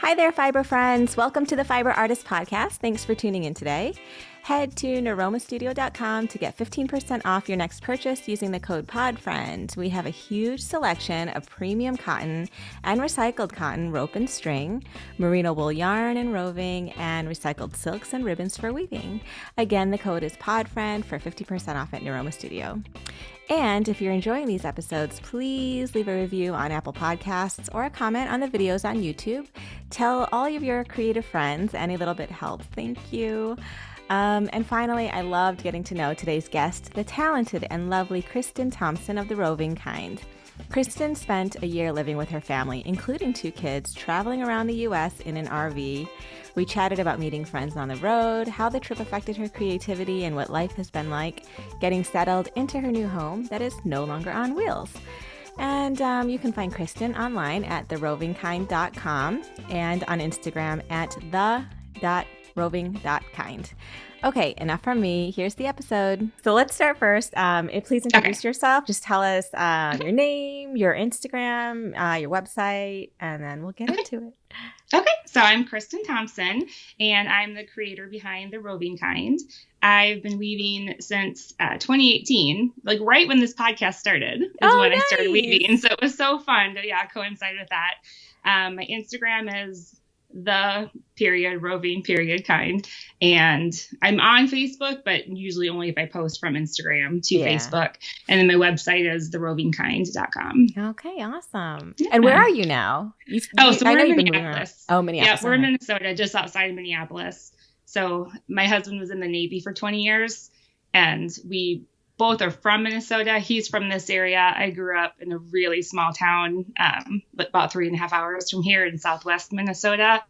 Hi there, Fiber friends. Welcome to the Fiber Artist Podcast. Thanks for tuning in today. Head to neuromastudio.com to get 15% off your next purchase using the code PODFRIEND. We have a huge selection of premium cotton and recycled cotton, rope and string, merino wool yarn and roving, and recycled silks and ribbons for weaving. Again, the code is PODFRIEND for 50% off at Neuroma Studio. And if you're enjoying these episodes, please leave a review on Apple Podcasts or a comment on the videos on YouTube. Tell all of your creative friends. Any little bit helps. Thank you. And finally, I loved getting to know today's guest, the talented and lovely Kristen Thompson of the Roving Kind. Kristen spent a year living with her family, including 2 kids, traveling around the U.S. in an RV. We chatted about meeting friends on the road, how the trip affected her creativity, and what life has been like getting settled into her new home that is no longer on wheels. And you can find Kristen online at therovingkind.com and on Instagram at the.roving.kind. Okay, enough from me. Here's the episode. So let's start first. Please introduce yourself. Just tell us your name, your Instagram, your website, and then we'll get into it. Okay, so I'm Kristen Thompson, and I'm the creator behind the Roving Kind. I've been weaving since 2018, like right when this podcast started is when I started weaving. So it was so fun to coincide with that. My Instagram is roving kind, and I'm on Facebook, but usually only if I post from Instagram to Facebook. And then my website is therovingkind.com. Okay, awesome. Yeah. And where are you now? We're in Minneapolis. Minneapolis. Yeah, we're in Minnesota, just outside of Minneapolis. So my husband was in the Navy for 20 years, and we both are from Minnesota. He's from this area. I grew up in a really small town, about 3.5 hours from here in Southwest Minnesota.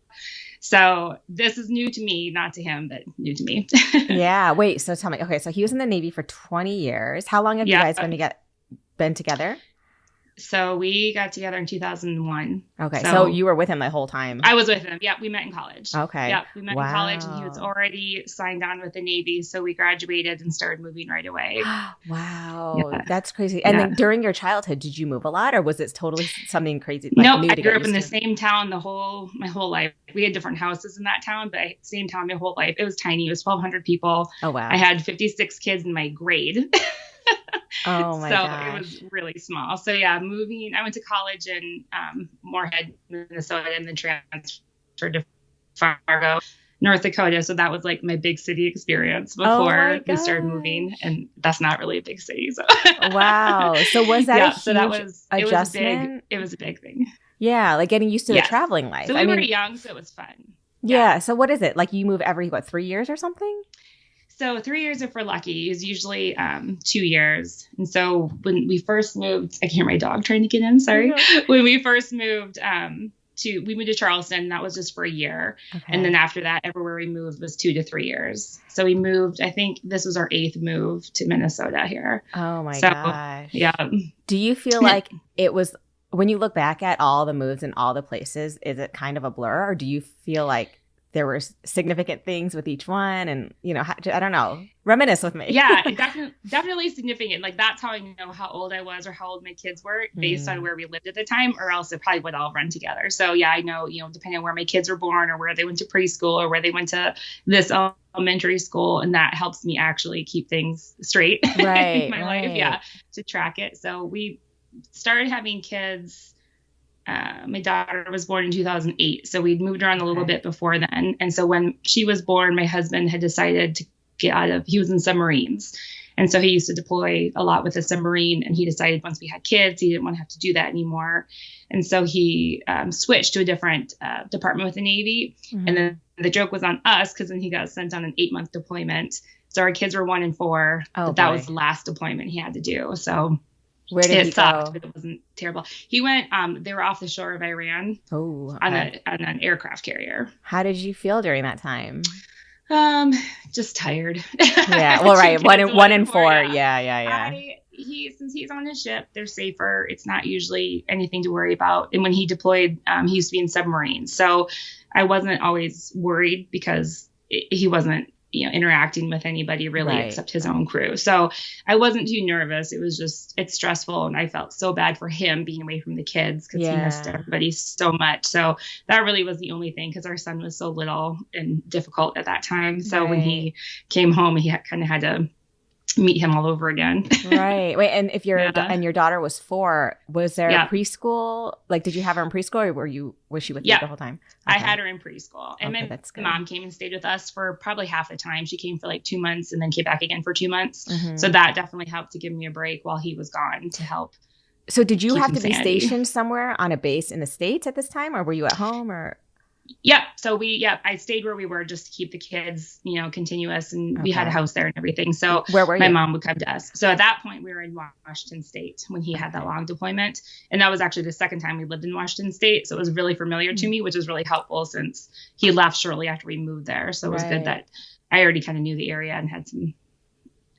So this is new to me, not to him, but new to me. Yeah. Wait, so tell me. Okay. So he was in the Navy for 20 years. How long have you guys been together? So we got together in 2001. Okay. So you were with him the whole time? I was with him. Yeah. We met in college. Okay. Yeah. We met in college, and he was already signed on with the Navy. So we graduated and started moving right away. Wow. Yeah. That's crazy. And then during your childhood, did you move a lot, or was it totally something crazy? Nope. I grew up in the same town my whole life. We had different houses in that town, but same town my whole life. It was tiny. It was 1,200 people. Oh, wow. I had 56 kids in my grade. Oh my gosh. So it was really small. So I went to college in Moorhead, Minnesota, and then transferred to Fargo, North Dakota. So that was like my big city experience before we started moving. And that's not really a big city. So wow. So was that a huge adjustment? It was a big thing. Yeah. Like getting used to the traveling life. So we were young, so it was fun. Yeah. So what is it? Like you move every, 3 years or something? So 3 years if we're lucky is usually 2 years. And so when we first moved, I can hear my dog trying to get in. Sorry. When we first moved we moved to Charleston, and that was just for a year. Okay. And then after that, everywhere we moved was 2 to 3 years. So we moved, I think this was our 8th move to Minnesota here. Oh my gosh. Yeah. Do you feel like it was, when you look back at all the moves and all the places, is it kind of a blur, or do you feel like there were significant things with each one? And, I don't know, reminisce with me. Yeah, definitely significant. Like that's how I know how old I was or how old my kids were based on where we lived at the time, or else it probably would all run together. So I know, depending on where my kids were born or where they went to preschool or where they went to this elementary school. And that helps me actually keep things straight in my life. Yeah. To track it. So we started having kids. My daughter was born in 2008, so we'd moved around a little bit before then. And so when she was born, my husband had decided to he was in submarines. And so he used to deploy a lot with a submarine, and he decided once we had kids, he didn't want to have to do that anymore. And so he switched to a different department with the Navy. Mm-hmm. And then the joke was on us, because then he got sent on an 8-month deployment. So our kids were 1 and 4, but that was the last deployment he had to do. So where did he sucked, go? but it wasn't terrible. He went, they were off the shore of Iran on an aircraft carrier. How did you feel during that time? Just tired. Yeah. Well, right. 1 and 4. Yeah. Since he's on his ship, they're safer. It's not usually anything to worry about. And when he deployed, he used to be in submarines. So I wasn't always worried because he wasn't interacting with anybody really except his own crew. So I wasn't too nervous. It was just, it's stressful. And I felt so bad for him being away from the kids because he missed everybody so much. So that really was the only thing, because our son was so little and difficult at that time. So when he came home, he kind of had to meet him all over again. Right. Wait, and if your daughter was 4, was there a preschool? Like, did you have her in preschool, or was she with you the whole time? Okay. I had her in preschool, and my mom came and stayed with us for probably half the time. She came for like 2 months and then came back again for 2 months. So that definitely helped to give me a break while he was gone to help. So did you have to be stationed somewhere on a base in the States at this time, or were you at home, or? Yep. So I stayed where we were just to keep the kids, continuous, and we had a house there and everything. So where were you? My mom would come to us. So at that point we were in Washington State when he had that long deployment. And that was actually the second time we lived in Washington State. So it was really familiar to me, which was really helpful since he left shortly after we moved there. So it was good that I already kind of knew the area and had some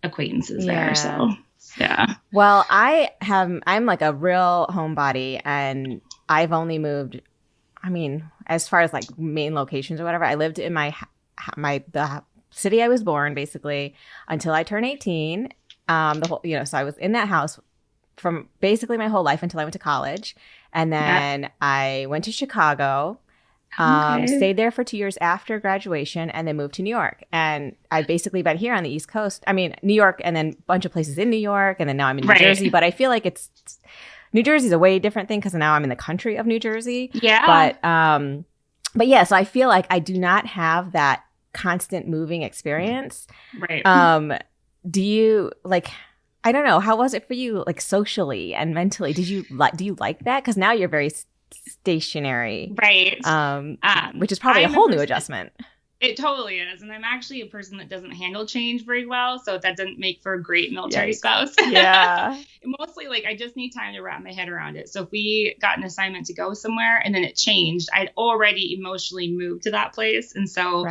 acquaintances there. So yeah. Well, I'm like a real homebody, and I've only moved, as far as like main locations or whatever, I lived in the city I was born basically until I turned 18. So I was in that house from basically my whole life until I went to college. And then I went to Chicago, stayed there for 2 years after graduation, and then moved to New York. And I've basically been here on the East Coast. New York, and then a bunch of places in New York. And then now I'm in New Jersey, but I feel like New Jersey is a way different thing because now I'm in the country of New Jersey. Yeah. But yeah, so I feel like I do not have that constant moving experience. Right. Do you I don't know, how was it for you, like socially and mentally? Do you like that? Because now you're very stationary. Right. Which is probably a whole new adjustment. It totally is. And I'm actually a person that doesn't handle change very well. So that doesn't make for a great military spouse. Yeah. Mostly I just need time to wrap my head around it. So if we got an assignment to go somewhere and then it changed, I'd already emotionally moved to that place. And so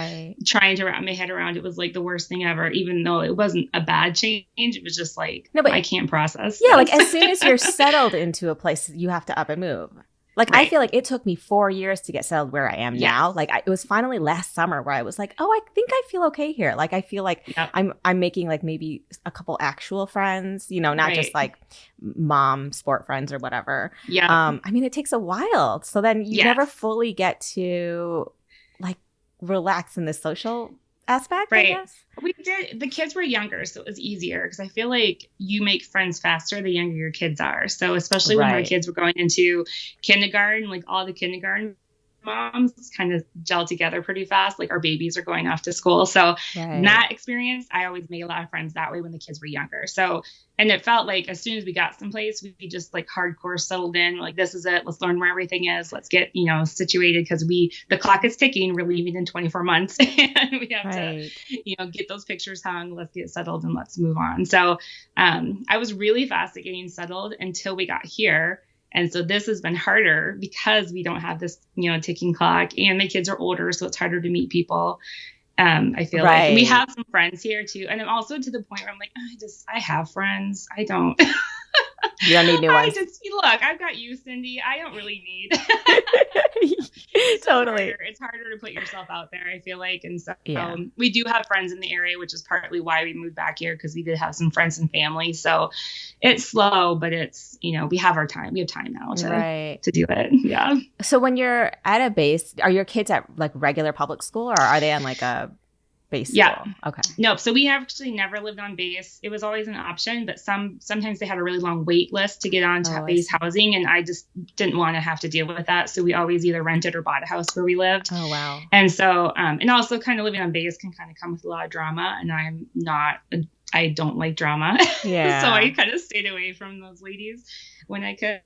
trying to wrap my head around it was like the worst thing ever, even though it wasn't a bad change. It was just I can't process. Yeah. As soon as you're settled into a place, you have to up and move. I feel like it took me 4 years to get settled where I am now. It was finally last summer where I was like, oh, I think I feel okay here. I feel like I'm making maybe a couple actual friends, not just mom sport friends or whatever. Yeah. It takes a while. So then you never fully get to relax in the social aspect, I guess. We did. The kids were younger, so it was easier because I feel like you make friends faster the younger your kids are. So especially when our kids were going into kindergarten, all the kindergarten moms kind of gel together pretty fast. Our babies are going off to school. So in that experience, I always made a lot of friends that way when the kids were younger. So, and it felt like as soon as we got someplace, we just hardcore settled in. This is it. Let's learn where everything is. Let's get, situated because the clock is ticking. We're leaving in 24 months and we have to, get those pictures hung. Let's get settled and let's move on. So I was really fast at getting settled until we got here. And so this has been harder because we don't have this, ticking clock, and my kids are older, so it's harder to meet people. I feel like, and we have some friends here too. And I'm also to the point where I'm like, I have friends. I don't. You don't need new ones. Look, I've got you, Cindy. I don't really need. Totally. It's harder to put yourself out there, I feel like. And so we do have friends in the area, which is partly why we moved back here, because we did have some friends and family. So it's slow, but it's, we have our time. We have time now to do it. Yeah. So when you're at a base, are your kids at regular public school, or are they on a base school? Yeah. Okay. Nope. So we actually never lived on base. It was always an option, but sometimes they had a really long wait list to get on to base housing, and I just didn't want to have to deal with that. So we always either rented or bought a house where we lived. Oh, wow. And so, and also kind of living on base can kind of come with a lot of drama, and I don't like drama. Yeah. So I kind of stayed away from those ladies when I could.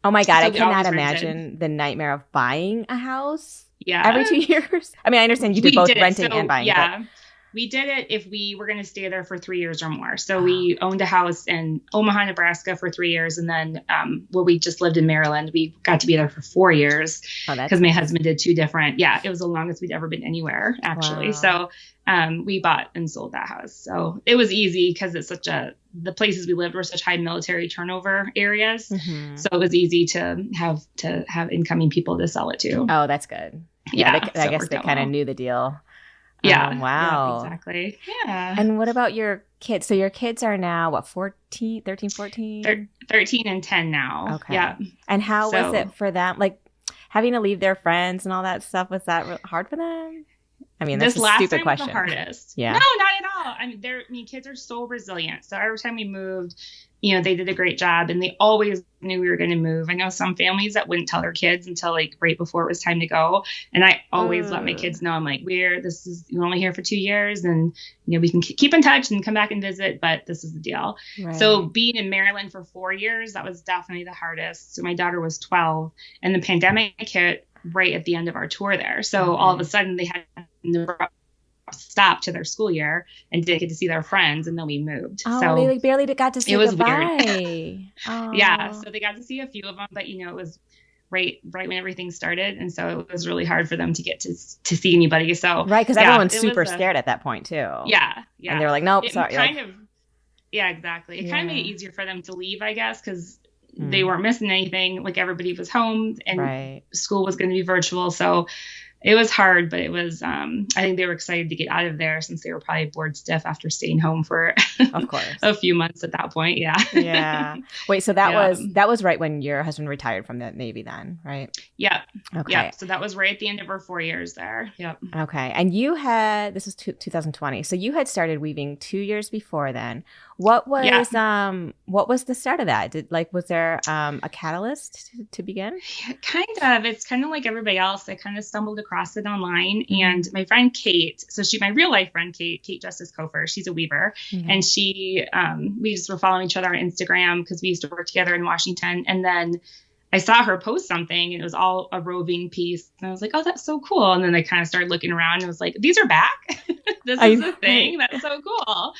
Oh my God. So I cannot imagine the nightmare of buying a house. Yeah. Every 2 years. I understand you did both renting and buying. Yeah. But we did it if we were going to stay there for 3 years or more. So we owned a house in Omaha, Nebraska for 3 years. And then we just lived in Maryland. We got to be there for 4 years because my husband did 2 different. Yeah. It was the longest we'd ever been anywhere, actually. Wow. So we bought and sold that house. So it was easy because it's the places we lived were such high military turnover areas. Mm-hmm. So it was easy to have incoming people to sell it to. Oh, that's good. Yeah. I guess they kind of knew the deal. Yeah. Oh, wow. Yeah, exactly. Yeah. And what about your kids? So your kids are now, what, 14, 13, 14? 13 and 10 now. Okay. Yeah. And how was So it for them? Like having to leave their friends and all that stuff, was that hard for them? I mean, that's this a last stupid time question. was the hardest. Yeah. No, not at all. I mean, kids are so resilient. So every time we moved, they did a great job, and they always knew we were going to move. I know some families that wouldn't tell their kids until like right before it was time to go. And I always let my kids know, I'm like, we're only here for 2 years, and we can keep in touch and come back and visit, but this is the deal. Right. So being in Maryland for 4 years, that was definitely the hardest. So my daughter was 12, and the pandemic hit right at the end of our tour there. So all of a sudden they had stop to their school year and didn't get to see their friends, and then we moved. Oh, so they like barely got to say goodbye. Weird. Yeah, so they got to see a few of them, but it was right when everything started, and so it was really hard for them to get to see anybody. So right, because everyone's super scared at that point too. Yeah, and they're like, nope, sorry. Yeah, exactly. It kind of made it easier for them to leave, I guess, because they weren't missing anything. Like everybody was home, and school was going to be virtual, so it was hard, but it was, I think they were excited to get out of there since they were probably bored stiff after staying home for of course a few months at that point. Yeah. Yeah. Wait, so that was right when your husband retired from the Navy then, right? Yep. Okay. Yep. So that was right at the end of our 4 years there. Yep. Okay. And this was 2020. So you had started weaving 2 years before then. What was the start of that? Was there a catalyst to begin? Yeah, kind of. It's kind of like everybody else. I kind of stumbled across it online, and my friend Kate, so my real life friend Kate Justice Kofer, she's a weaver, and she, we just were following each other on Instagram because we used to work together in Washington, and then I saw her post something, and it was all a roving piece, and I was like, oh, that's so cool. And then I kind of started looking around and was like, these are back. This is a thing. That's so cool.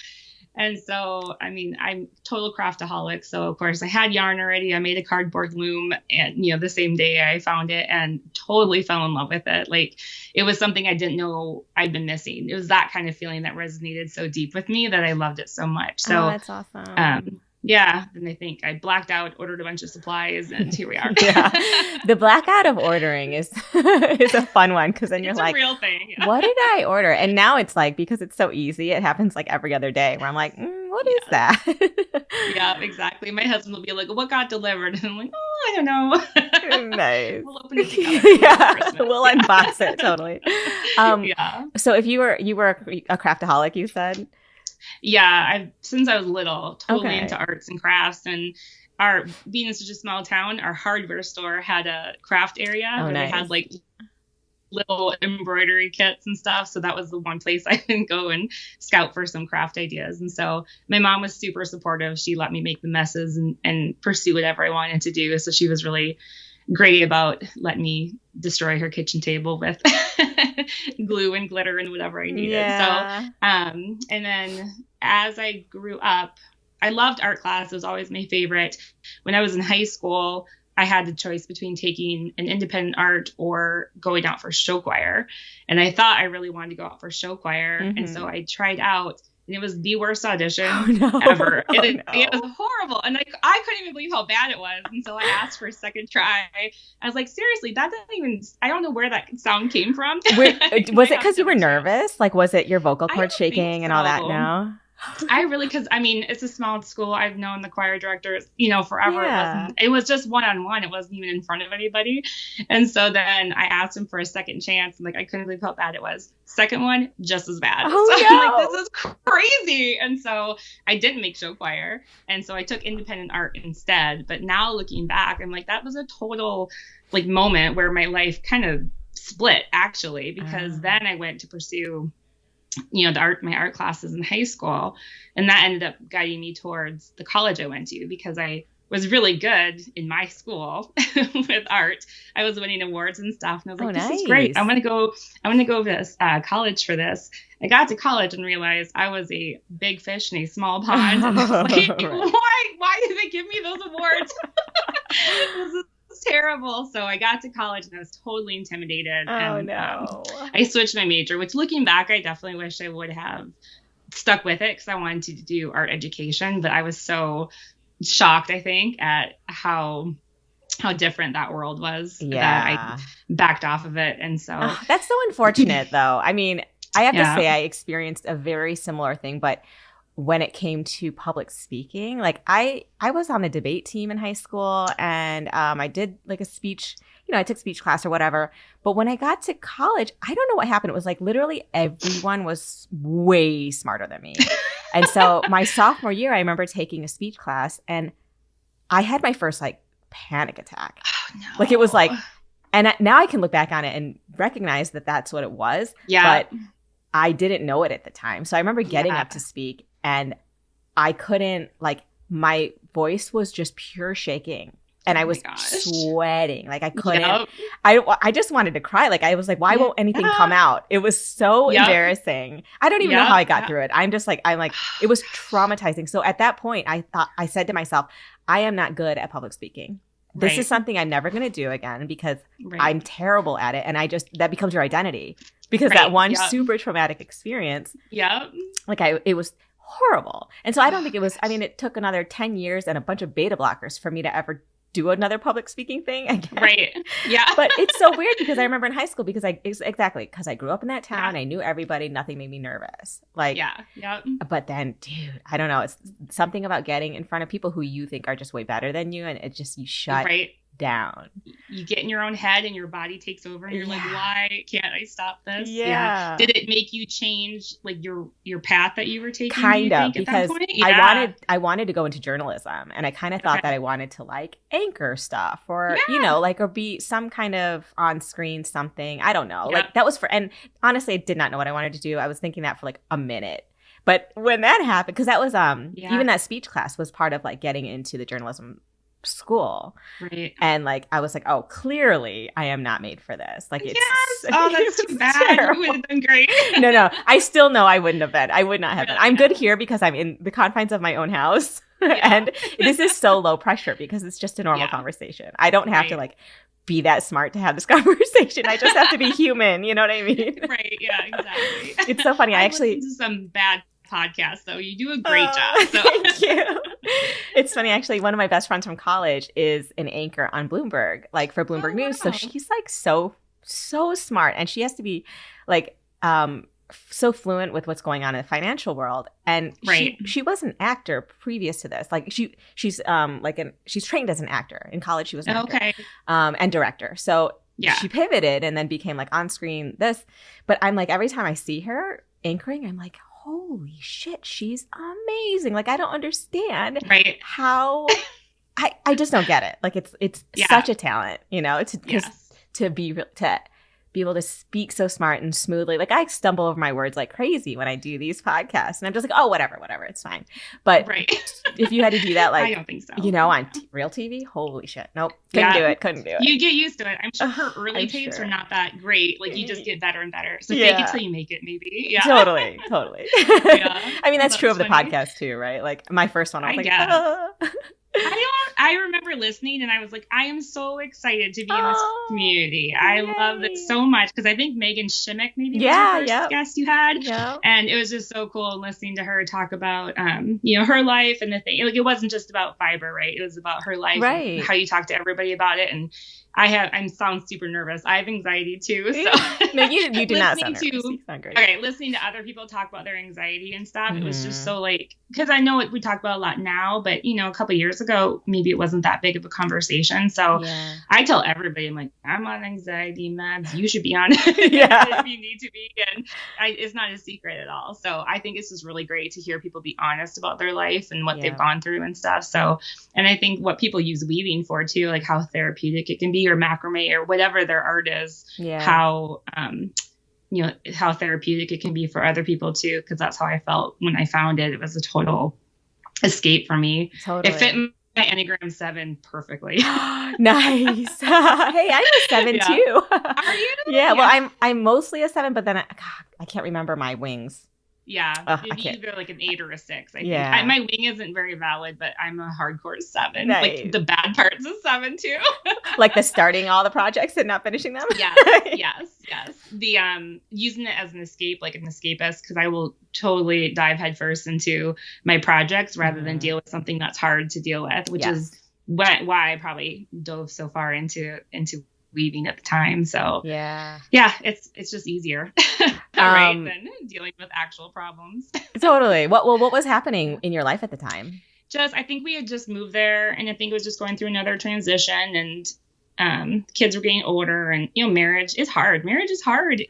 And so, I mean, I'm total craftaholic. So of course I had yarn already. I made a cardboard loom, and, the same day I found it and totally fell in love with it. Like it was something I didn't know I'd been missing. It was that kind of feeling that resonated so deep with me that I loved it so much. So that's awesome. Yeah. Then I think I blacked out, ordered a bunch of supplies, and here we are. Yeah. The blackout of ordering is a fun one, because then you're like, it's a real thing. Yeah. What did I order? And now it's like, because it's so easy, it happens like every other day where I'm like, what is that? Yeah, exactly. My husband will be like, what got delivered? And I'm like, oh, I don't know. Nice. We'll open it together. We'll unbox it. Totally. Yeah. So if you were a craftaholic, you said? Yeah, since I was little, totally into arts and crafts, and being in such a small town, our hardware store had a craft area where they had like little embroidery kits and stuff. So that was the one place I can go and scout for some craft ideas. And so my mom was super supportive. She let me make the messes and pursue whatever I wanted to do. So she was really great about letting me destroy her kitchen table with glue and glitter and whatever I needed. Yeah. So, and then as I grew up, I loved art class. It was always my favorite. When I was in high school, I had the choice between taking an independent art or going out for show choir. And I thought I really wanted to go out for show choir. And so I tried out, and it was the worst audition ever. It was horrible. And I couldn't even believe how bad it was. And so I asked for a second try. I was like, seriously, that doesn't even, I don't know where that sound came from. Was it because you were nervous? Like, was it your vocal cord shaking and all that? No? Because I mean, it's a small school. I've known the choir directors, forever. Yeah. It was just one-on-one. It wasn't even in front of anybody. And so then I asked him for a second chance, and I couldn't believe how bad it was. Second one, just as bad. Oh, so no. I'm like, this is crazy. And so I didn't make show choir. And so I took independent art instead. But now looking back, I'm like, that was a total moment where my life kind of split, actually, because then I went to pursue my art classes in high school. And that ended up guiding me towards the college I went to, because I was really good in my school with art. I was winning awards and stuff. And I was like, this is great. I'm going to go to this college for this. I got to college and realized I was a big fish in a small pond. And I was like, why did they give me those awards? This is terrible. So I got to college and I was totally intimidated. No. I switched my major, which looking back, I definitely wish I would have stuck with it, because I wanted to do art education. But I was so shocked, I think, at how different that world was, that I backed off of it. And so that's so unfortunate, though. I mean, I have to say I experienced a very similar thing, but when it came to public speaking, like I was on the debate team in high school, and I did like a speech, I took speech class or whatever. But when I got to college, I don't know what happened. It was like literally everyone was way smarter than me. And so my sophomore year, I remember taking a speech class, and I had my first like panic attack. Oh, no. Like it was like, and now I can look back on it and recognize that that's what it was. Yeah. But I didn't know it at the time. So I remember getting up to speak, and I couldn't, like, my voice was just pure shaking. And I was sweating. Like I couldn't, I just wanted to cry. Like I was like, why won't anything come out? It was so embarrassing. I don't even know how I got through it. I'm like, it was traumatizing. So at that point, I said to myself, I am not good at public speaking. This is something I'm never going to do again because I'm terrible at it. And that becomes your identity because that one super traumatic experience, like it was horrible. And so I don't think it was, I mean, it took another 10 years and a bunch of beta blockers for me to ever do another public speaking thing again. Right. Yeah. But it's so weird because I remember in high school because I grew up in that town. I knew everybody. Nothing made me nervous. Like, But then, dude, I don't know. It's something about getting in front of people who you think are just way better than you. And it just, you shut down. You get in your own head and your body takes over and you're like, why can't I stop this? Yeah. Did it make you change like your path that you were taking? Kind of, because I wanted to go into journalism, and I kind of thought that I wanted to like anchor stuff or, or be some kind of on screen something. I don't know. Like that was and honestly, I did not know what I wanted to do. I was thinking that for like a minute. But when that happened, because that was even that speech class was part of like getting into the journalism school, and like I was like, oh, clearly I am not made for this. Like it's that's too bad. Terrible. You would have been great. No, I still know I wouldn't have been. I would not have been. I'm good here because I'm in the confines of my own house, and this is so low pressure because it's just a normal conversation. I don't have to like be that smart to have this conversation. I just have to be human. You know what I mean? Right. Yeah. Exactly. It's so funny. I actually listened to some bad podcast, though. You do a great job. So. Thank you. It's funny, actually, one of my best friends from college is an anchor on Bloomberg, like for Bloomberg News. So she's like so smart, and she has to be like so fluent with what's going on in the financial world. And she was an actor previous to this. Like she's she's trained as an actor. In college she was an actor and director. So she pivoted and then became like on screen this. But I'm like, every time I see her anchoring, I'm like, holy shit, she's amazing. Like I don't understand how I just don't get it. Like it's such a talent, to be able to speak so smart and smoothly. Like I stumble over my words like crazy when I do these podcasts, and I'm just like, oh, whatever, it's fine. But if you had to do that, like, I don't think so. On real TV, holy shit, nope, couldn't do it. You get used to it. I'm sure her early tapes are not that great. Like you just get better and better. So fake it till you make it, maybe. Yeah, totally. I mean, that's true of the podcast too, right? Like my first one, I was like, I remember listening and I was like, I am so excited to be in this community. I love this so much because I think Megan Shimmick maybe was the first guest you had. And it was just so cool listening to her talk about, her life and the thing. Like it wasn't just about fiber, right? It was about her life and how you talk to everybody about it. And I sound super nervous. I have anxiety too. So no, you do not sound nervous. You sound great. Okay, listening to other people talk about their anxiety and stuff, it was just so like, because I know we talk about a lot now, but a couple of years ago, maybe it wasn't that big of a conversation. So I tell everybody, I'm like, I'm on anxiety meds. You should be on it if you need to be. And it's not a secret at all. So I think it's just really great to hear people be honest about their life and what they've gone through and stuff. So, and I think what people use weaving for too, like how therapeutic it can be, or macrame or whatever their art is, how how therapeutic it can be for other people too, because that's how I felt when I found it. It was a total escape for me. It fit my Enneagram 7 perfectly. Nice. Hey, I'm a 7 too. Are you? Yeah, well, I'm mostly a 7, but then I can't remember my wings. Yeah, either like an 8 or a 6. I think my wing isn't very valid, but I'm a hardcore 7. Nice. Like the bad part's a 7 too. Like the starting all the projects and not finishing them. Yes. The using it as an escape, like an escapist, because I will totally dive headfirst into my projects rather than deal with something that's hard to deal with, which is why I probably dove so far into weaving at the time. So yeah, it's just easier, right, than dealing with actual problems. Totally. What was happening in your life at the time? I think we had just moved there, and I think it was just going through another transition, and kids were getting older, and marriage is hard.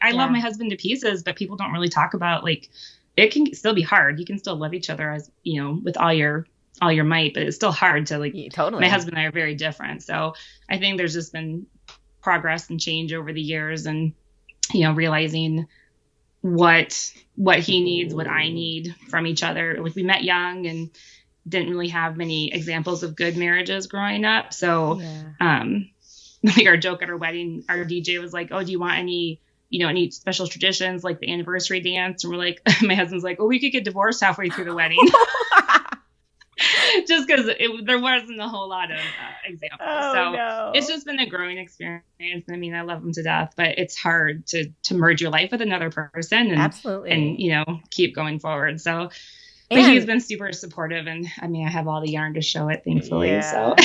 I love my husband to pieces, but people don't really talk about, like, it can still be hard. You can still love each other as with all your might, but it's still hard to, like, totally. My husband and I are very different. So I think there's just been progress and change over the years, and realizing what he needs, what I need from each other. Like, we met young and didn't really have many examples of good marriages growing up. So, like, our joke at our wedding, our DJ was like, "Oh, do you want any special traditions, like the anniversary dance?" And we're like, my husband's like, "Oh, we could get divorced halfway through the wedding." Just because there wasn't a whole lot of examples. It's just been a growing experience. I mean, I love him to death, but it's hard to merge your life with another person and absolutely, and keep going forward. So, but he's been super supportive, and I mean, I have all the yarn to show it, thankfully. Yeah. So,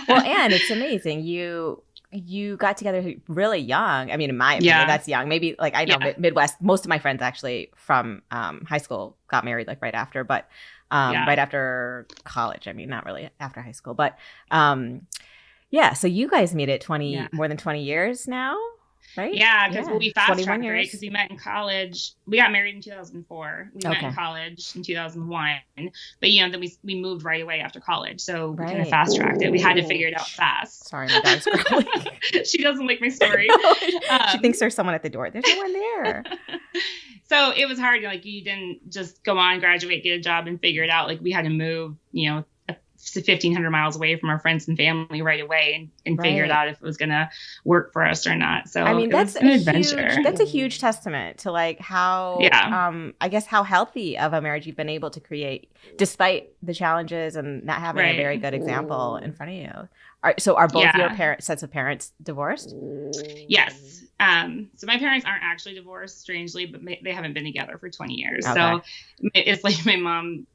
well, and it's amazing. You got together really young. I mean, in my opinion, that's young. Maybe, like, I know Midwest, most of my friends actually from high school got married, like, right after, but right after college. I mean, not really after high school, but so you guys made it more than 20 years now, right? Yeah, because we fast tracked, right? Because we met in college. We got married in 2004. We met in college in 2001. But then we moved right away after college, so we kind of fast tracked it. We had to figure it out fast. Sorry, my dog's growling. She doesn't like my story. She thinks there's someone at the door. There's no one there. So it was hard. Like, you didn't just go on, graduate, get a job, and figure it out. Like, we had to move, 1,500 miles away from our friends and family right away, and figure it out if it was going to work for us or not. So, I mean, that's an adventure. That's a huge testament to, like, how, I guess, how healthy of a marriage you've been able to create despite the challenges and not having a very good example in front of you. Are both your sets of parents divorced? Yes. So my parents aren't actually divorced, strangely, but they haven't been together for 20 years. Okay. So it's like my mom,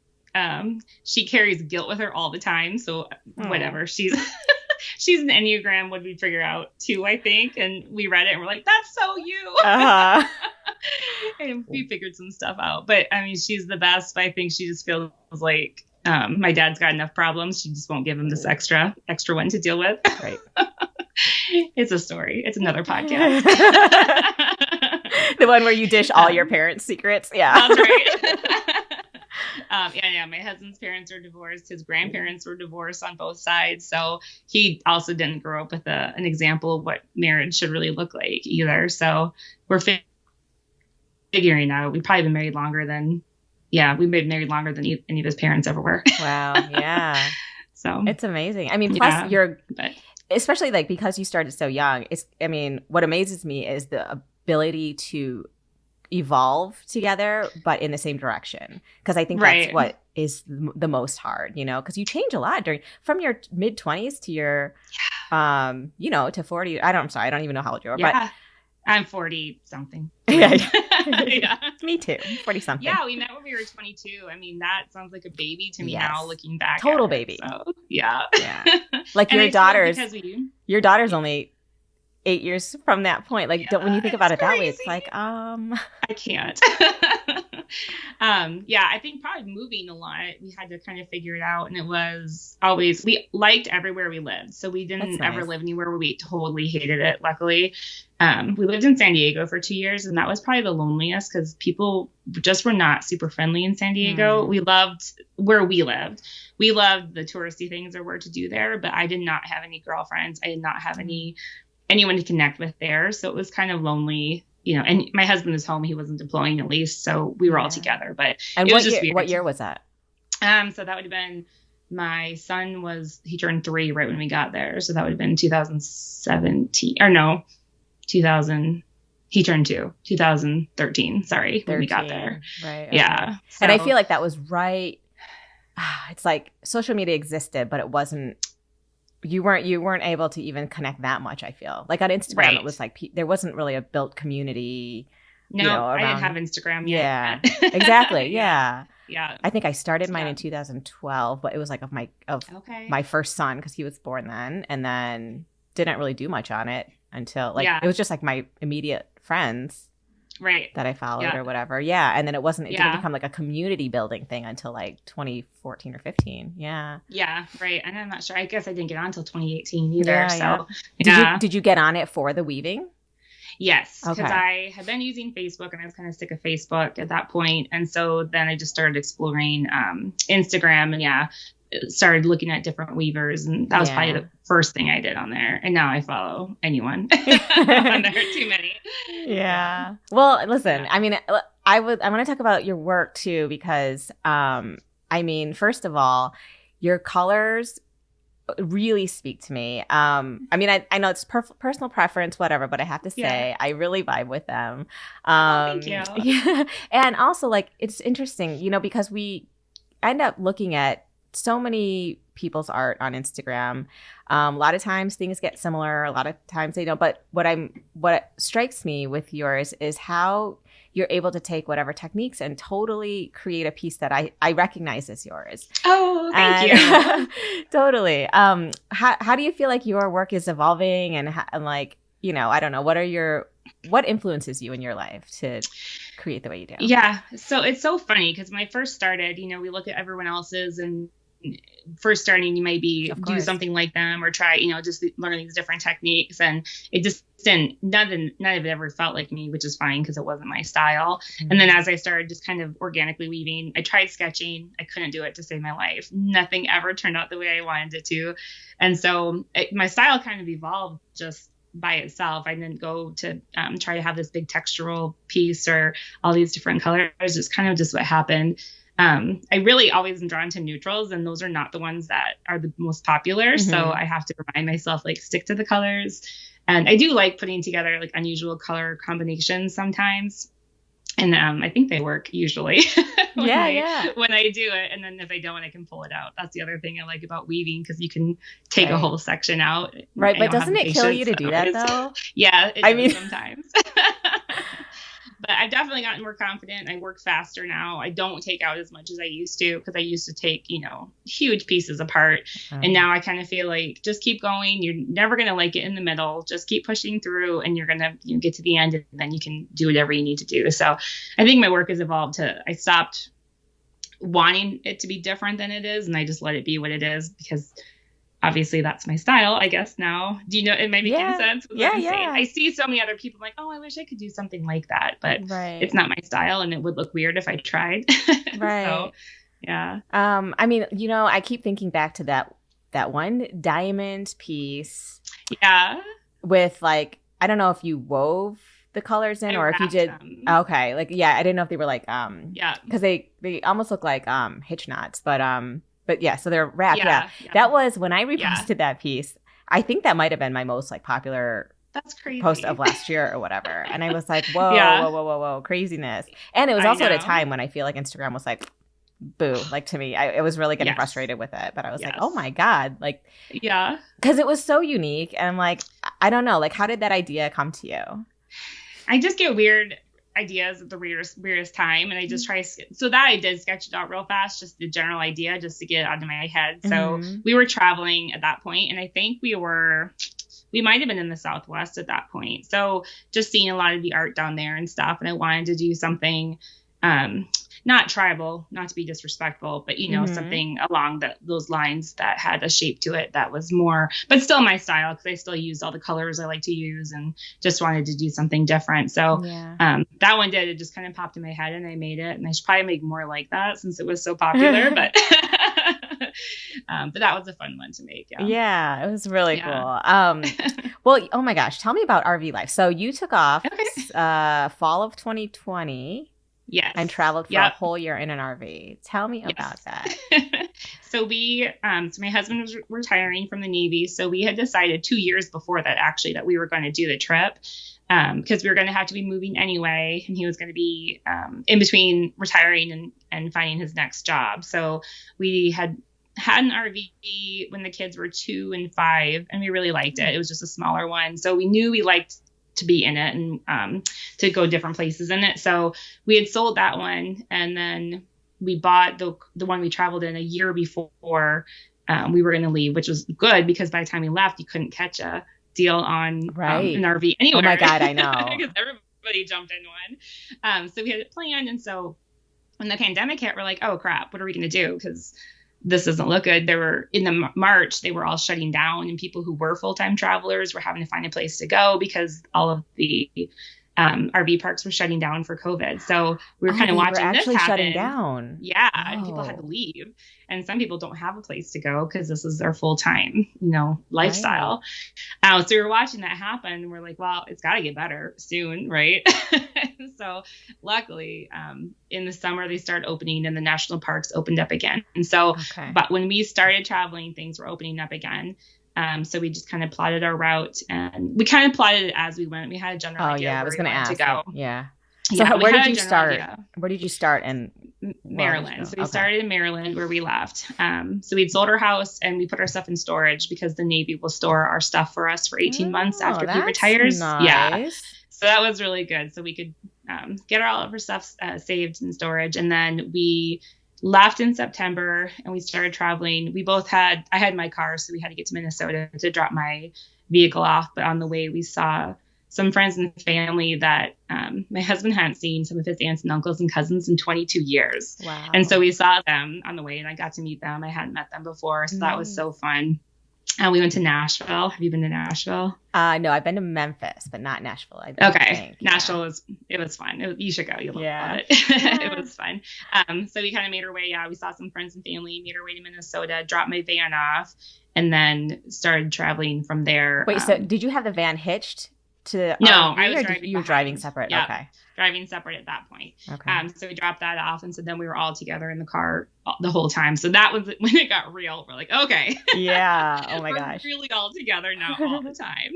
she carries guilt with her all the time. So whatever, she's an Enneagram, what we figure out too, I think. And we read it and we're like, that's so you. And we figured some stuff out. But I mean, she's the best. But I think she just feels like my dad's got enough problems. She just won't give him this extra one to deal with. Right. It's a story. It's another podcast. The one where you dish all your parents' secrets. Yeah. That's right. My husband's parents are divorced. His grandparents were divorced on both sides. So he also didn't grow up with an example of what marriage should really look like either. So we're figuring out. We've probably been married longer than any of his parents ever were. Wow. Yeah. So it's amazing. I mean, plus especially, like, because you started so young, what amazes me is the ability to evolve together, but in the same direction. Because I think that's what is the most hard, because you change a lot from your mid-20s to your, to 40. I don't even know how old you are, but I'm 40 something. Yeah. Me too. 40 something. Yeah, we met when we were 22. I mean, that sounds like a baby to me now, looking back. Total at baby. It, so, yeah. Like, your daughter's only 8 years from that point. Like, when you think about it that way, it's like, I can't. I think probably moving a lot, we had to kind of figure it out. And it was always, we liked everywhere we lived. So we didn't ever live anywhere where we totally hated it, luckily. We lived in San Diego for 2 years, and that was probably the loneliest because people just were not super friendly in San Diego. We loved where we lived. We loved the touristy things there were to do there, but I did not have any girlfriends. I did not have anyone to connect with there. So it was kind of lonely, and my husband was home. He wasn't deploying, at least. So we were all together, but it was just weird. What year was that? So that would have been, my son he turned 3 right when we got there. So that would have been 2017 or no, 2000. He turned 2, 2013. Sorry, when we got there. Right. Yeah. So, and I feel like that was right. It's like social media existed, but it wasn't. You weren't able to even connect that much. I feel like on Instagram it was like there wasn't really a built community. No, I didn't have Instagram yet. Yeah, exactly. Yeah. Yeah. I think I started mine in 2012, but it was like of my first son because he was born then, and then didn't really do much on it until like it was just like my immediate friends that I followed or whatever. Yeah. And then it didn't become like a community building thing until like 2014 or 15. Yeah. Yeah. Right. And I'm not sure. I guess I didn't get on until 2018 either. Did you get on it for the weaving? Yes. Because I had been using Facebook and I was kind of sick of Facebook at that point. And so then I just started exploring Instagram and started looking at different weavers, and that was probably the first thing I did on there. And now I follow anyone on there. Too many. Yeah. Well, listen, I mean, I want to talk about your work too, because I mean, first of all, your colors really speak to me. I mean, I know it's personal preference, whatever, but I have to say I really vibe with them. Thank you. Yeah. And also, like, it's interesting, you know, because we end up looking at so many people's art on Instagram. A lot of times things get similar. A lot of times they don't. But what strikes me with yours is how you're able to take whatever techniques and totally create a piece that I recognize as yours. Oh, thank you. Totally. How do you feel like your work is evolving and like, you know, I don't know, what influences you in your life to create the way you do? Yeah. So it's so funny because when I first started, you know, we look at everyone else's, and first starting, you maybe do something like them or try, you know, just learn these different techniques. And it just none of it ever felt like me, which is fine because it wasn't my style. Mm-hmm. And then as I started just kind of organically weaving, I tried sketching. I couldn't do it to save my life. Nothing ever turned out the way I wanted it to. And so my style kind of evolved just by itself. I didn't go to try to have this big textural piece or all these different colors. It's kind of just what happened. I really always am drawn to neutrals, and those are not the ones that are the most popular. Mm-hmm. So I have to remind myself, like, stick to the colors. And I do like putting together like unusual color combinations sometimes. And I think they work usually when I do it. And then if I don't, I can pull it out. That's the other thing I like about weaving, because you can take a whole section out. Right. But doesn't it kill you to do that though? Yeah, it does sometimes. But I've definitely gotten more confident. I work faster now. I don't take out as much as I used to, because I used to take, you know, huge pieces apart. And now I kind of feel like just keep going. You're never going to like it in the middle. Just keep pushing through, and you're going to get to the end, and then you can do whatever you need to do. So I think my work has evolved to, I stopped wanting it to be different than it is, and I just let it be what it is, because obviously that's my style, I guess now. Do you know, it may be making sense? Yeah. I see so many other people like, oh, I wish I could do something like that, but it's not my style, and it would look weird if I tried. Right. So, yeah. I mean, you know, I keep thinking back to that one diamond piece. Yeah. With like, I don't know if you wove the colors in, or if you did. Them. Okay. Like, yeah, I didn't know if they were like, because they almost look like hitch knots, but yeah, so they're wrapped. Yeah. That was when I reposted that piece. I think that might have been my most like popular post of last year or whatever. And I was like, whoa, craziness. And it was also at a time when I feel like Instagram was like, boo, like to me, I was really getting frustrated with it. But I was like, oh my God, like, because it was so unique. And I'm like, I don't know, like, how did that idea come to you? I just get weird ideas at the weirdest time, and I just try. So that I did sketch it out real fast, just the general idea, just to get it out of my head. So we were traveling at that point, and I think we might have been in the Southwest at that point. So just seeing a lot of the art down there and stuff, and I wanted to do something not tribal, not to be disrespectful, but you know, something along those lines that had a shape to it that was more, but still my style, because I still used all the colors I like to use, and just wanted to do something different. So that one it just kind of popped in my head, and I made it, and I should probably make more like that since it was so popular, but that was a fun one to make. Yeah, it was really cool. Well, oh my gosh, tell me about RV life. So you took off fall of 2020. Yes. And traveled for a whole year in an RV. Tell me about that. So so my husband was retiring from the Navy. So we had decided 2 years before that, actually, that we were going to do the trip, because we were going to have to be moving anyway. And he was going to be in between retiring and finding his next job. So we had an RV when the kids were 2 and 5, and we really liked it. It was just a smaller one. So we knew we liked to be in it and to go different places in it. So we had sold that one, and then we bought the one we traveled in a year before we were going to leave, which was good, because by the time we left, you couldn't catch a deal on Right. an RV anywhere. Oh my God, I know. Because everybody jumped in one. So we had it planned. And so when the pandemic hit, we're like, oh crap, what are we going to do? Because this doesn't look good. They were in the March, they were all shutting down, and people who were full-time travelers were having to find a place to go because all of the RV parks were shutting down for COVID. So we were kind of watching this happen. Shutting down. Yeah. And people had to leave. And some people don't have a place to go because this is their full-time, lifestyle. Right. So we were watching that happen, and we're like, well, it's got to get better soon. Right. So luckily, in the summer, they started opening and the national parks opened up again. And so, but when we started traveling, things were opening up again. So we just kind of plotted our route, and we kind of plotted it as we went. We had a general idea. I was going to ask. To go. Yeah. So where did you start? Idea. Where did you start? In Maryland. So we started in Maryland, where we left. So we'd sold our house and we put our stuff in storage because the Navy will store our stuff for us for 18 months after he retires. Nice. Yeah. So that was really good. So we could get all of our stuff saved in storage. And then we left in September and we started traveling. I had my car, so we had to get to Minnesota to drop my vehicle off. But on the way, we saw some friends and family that my husband hadn't seen, some of his aunts and uncles and cousins in 22 years. Wow. And so we saw them on the way, and I got to meet them. I hadn't met them before, so that was so fun. And we went to Nashville. Have you been to Nashville? No, I've been to Memphis, but not Nashville. Nashville was fun. You should go. You'll love it. It was fun. So we kind of made our way. Yeah, we saw some friends and family, made our way to Minnesota, dropped my van off, and then started traveling from there. Wait, so did you have the van hitched? No, I was driving. You were driving separate. Yeah, okay. Driving separate at that point. Okay. So we dropped that off, and so then we were all together in the car the whole time. So that was when it got real. We're like, okay. Yeah. Oh my gosh. We're really all together now all the time.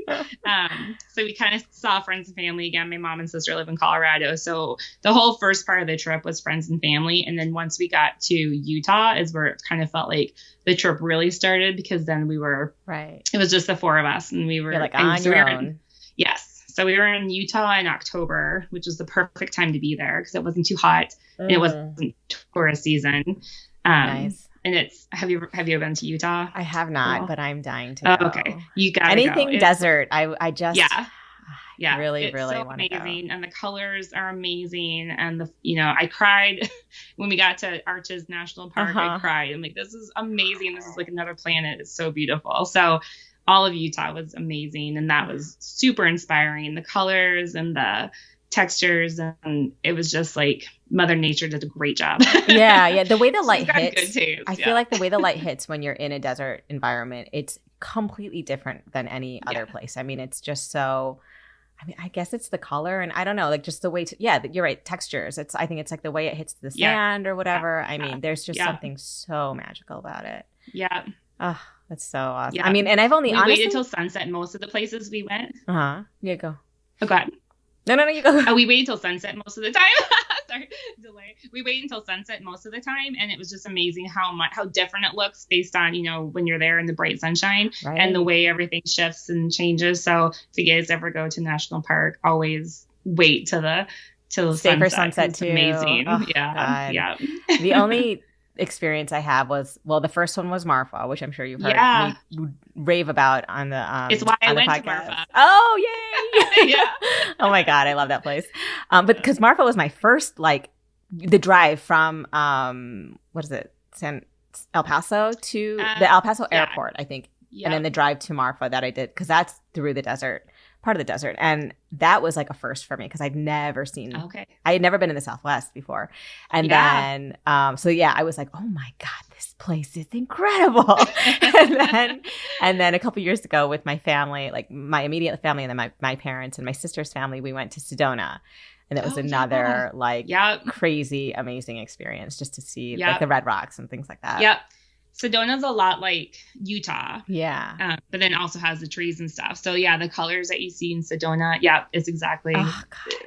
So we kind of saw friends and family again. My mom and sister live in Colorado, so the whole first part of the trip was friends and family, and then once we got to Utah is where it kind of felt like the trip really started, because then we were right. It was just the four of us, and we were like on your own. Yes. So we were in Utah in October, which was the perfect time to be there because it wasn't too hot and it wasn't tourist season. Nice. And have you ever been to Utah? I have not, but I'm dying to go. Okay. You got anything desert. I just really it's really so want to go. Amazing, and the colors are amazing, and I cried when we got to Arches National Park. I cried. I'm like, this is amazing. This is like another planet. It's so beautiful. So all of Utah was amazing, and that was super inspiring. The colors and the textures, and it was just like Mother Nature did a great job. Yeah. The way the light hits, I feel like the way the light hits when you're in a desert environment, it's completely different than any other place. I mean, it's just so. I mean, I guess it's the color, and I don't know, like just the way you're right, textures. I think it's like the way it hits the sand or whatever. I mean, there's just something so magical about it. Yeah. Oh, that's so awesome. Yeah. I mean, and I've only honestly waited till sunset in most of the places we went. Yeah, go. Oh, God. No, you go. We waited till sunset most of the time. Sorry, delay. We waited until sunset most of the time, and it was just amazing how different it looks based on when you're there in the bright sunshine and the way everything shifts and changes. So if you guys ever go to national park, always wait till the stay for sunset it's too. amazing. Oh, yeah. The only experience I have was the first one was Marfa, which I'm sure you've heard me rave about on the it's why I went podcast. to Marfa. Oh yay. Yeah. Oh my God, I love that place. But because Marfa was my first, like, the drive from what is it, El Paso to the El Paso airport, I think. Yep. And then the drive to Marfa that I did, because that's through the desert, part of the desert. And that was like a first for me because I'd never seen, I had never been in the Southwest before. And then, I was like, oh my God, this place is incredible. and then a couple years ago with my family, like my immediate family and then my parents and my sister's family, we went to Sedona. And it was another crazy, amazing experience just to see like the Red Rocks and things like that. Yep. Sedona's a lot like Utah. Yeah. But then also has the trees and stuff. So the colors that you see in Sedona, it's exactly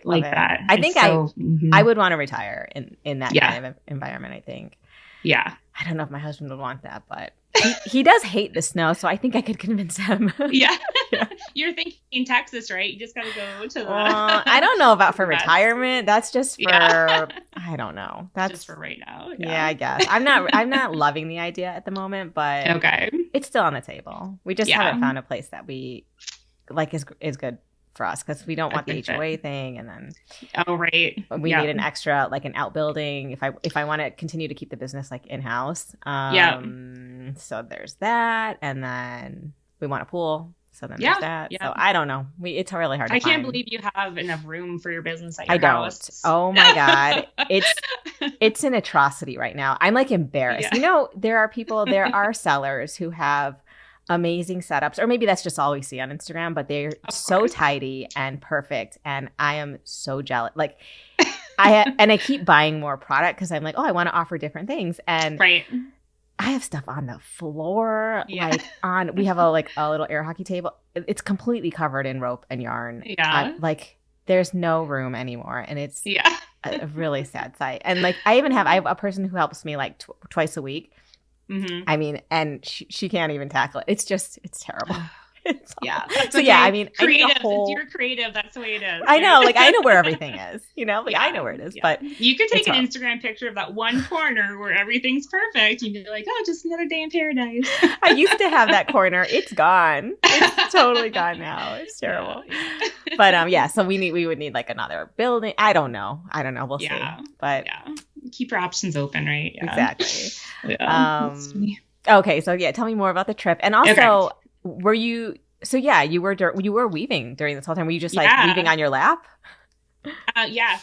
like that. I think I would want to retire in that kind of environment, I think. Yeah. I don't know if my husband would want that, but he does hate the snow, so I think I could convince him. Yeah. You're thinking Texas, right? You just got to go to the... I don't know about for retirement. That's just for... I don't know. That's just for right now. Yeah, I guess. I'm not loving the idea at the moment, but it's still on the table. We just haven't found a place that we like is good for us because we don't want the HOA thing, and then we need an extra like an outbuilding if I want to continue to keep the business like in house. So there's that, and then we want a pool. So then there's that. So I don't know. It's really hard to find. I can't believe you have enough room for your business at your house. Oh my God. It's an atrocity right now. I'm like embarrassed. You know, there are sellers who have amazing setups, or maybe that's just all we see on Instagram, but they're so tidy and perfect. And I am so jealous. Like I keep buying more product because I'm like, I want to offer different things. And I have stuff on the floor, we have a little air hockey table. It's completely covered in rope and yarn. There's no room anymore. And it's a really sad sight. And like, I have a person who helps me like twice a week. Mm-hmm. I mean, and she can't even tackle it. It's terrible. So okay. I mean, creative. If you're creative, that's the way it is. I know, like I know where everything is. You know, like I know where it is. But you could take an Instagram picture of that one corner where everything's perfect. You'd be like, just another day in paradise. I used to have that corner. It's gone. It's totally gone now. It's terrible. But so we would need like another building. I don't know. We'll see. But keep your options open, right? Exactly. Okay, so tell me more about the trip, and also. Were you? So you were weaving during this whole time. Were you just like weaving on your lap?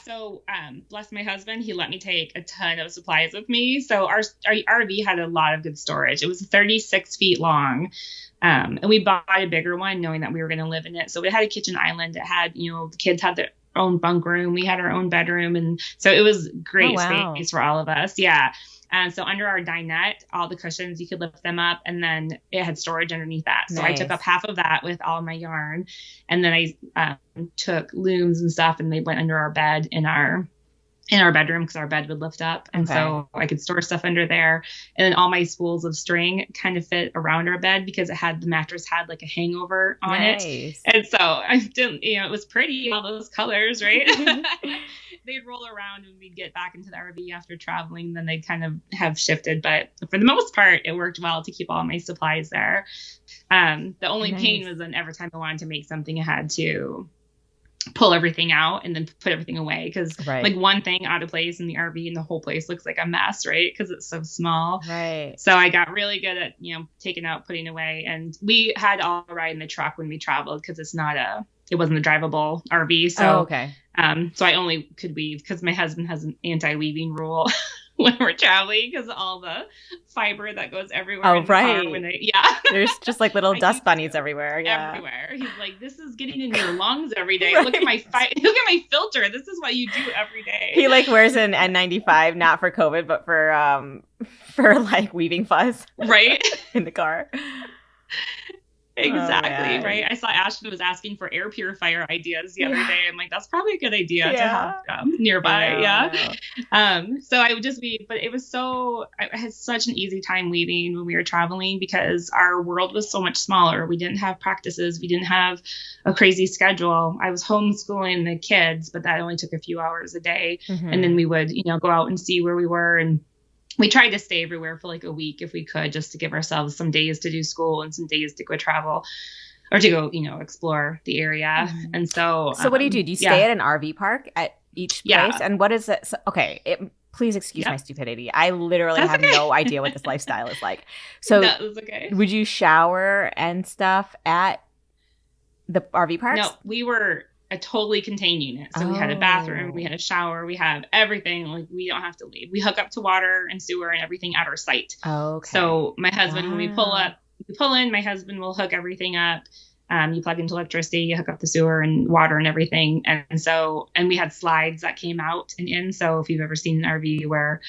So bless my husband, he let me take a ton of supplies with me. So our RV had a lot of good storage. It was 36 feet long, and we bought a bigger one, knowing that we were going to live in it. So it had a kitchen island. It had the kids had their own bunk room. We had our own bedroom, and so it was great space for all of us. Yeah. And so under our dinette, all the cushions, you could lift them up, and then it had storage underneath that. So I took up half of that with all my yarn, and then I took looms and stuff, and they went under our bed in our bedroom because our bed would lift up. And so I could store stuff under there. And then all my spools of string kind of fit around our bed because the mattress had like a hangover on it. And so I didn't, it was pretty, all those colors, right? They'd roll around when we'd get back into the RV after traveling, then they'd kind of have shifted. But for the most part, it worked well to keep all my supplies there. The only pain was then every time I wanted to make something, I had to pull everything out and then put everything away. Because like one thing out of place in the RV and the whole place looks like a mess, right? Because it's so small. Right. So I got really good at, taking out, putting away. And we had all ride in the truck when we traveled because it wasn't a drivable RV. So, so I only could weave because my husband has an anti-weaving rule when we're traveling because of all the fiber that goes everywhere. In the car when there's just like little dust bunnies everywhere. Yeah. Everywhere. He's like, this is getting in your lungs every day. Look at my filter. This is what you do every day. He like wears an N95, not for COVID, but for like weaving fuzz. Right. In the car. Exactly. Right. I saw Ashton was asking for air purifier ideas the other day. I'm like, that's probably a good idea to have nearby. So I would just weave, but I had such an easy time weaving when we were traveling because our world was so much smaller. We didn't have practices. We didn't have a crazy schedule. I was homeschooling the kids, but that only took a few hours a day. Mm-hmm. And then we would, go out and see where we were, and we tried to stay everywhere for like a week if we could, just to give ourselves some days to do school and some days to go travel or to go, explore the area. Mm-hmm. And so what do you do? Do you stay at an RV park at each place? And what is it? So, please excuse my stupidity. I literally have no idea what this lifestyle is like. So would you shower and stuff at the RV parks? No, we were a totally contained unit. So we had a bathroom, we had a shower, we have everything. Like we don't have to leave. We hook up to water and sewer and everything at our site. Okay. So my husband, when we pull in, my husband will hook everything up. You plug into electricity, you hook up the sewer and water and everything. And we had slides that came out and in. So if you've ever seen an RV where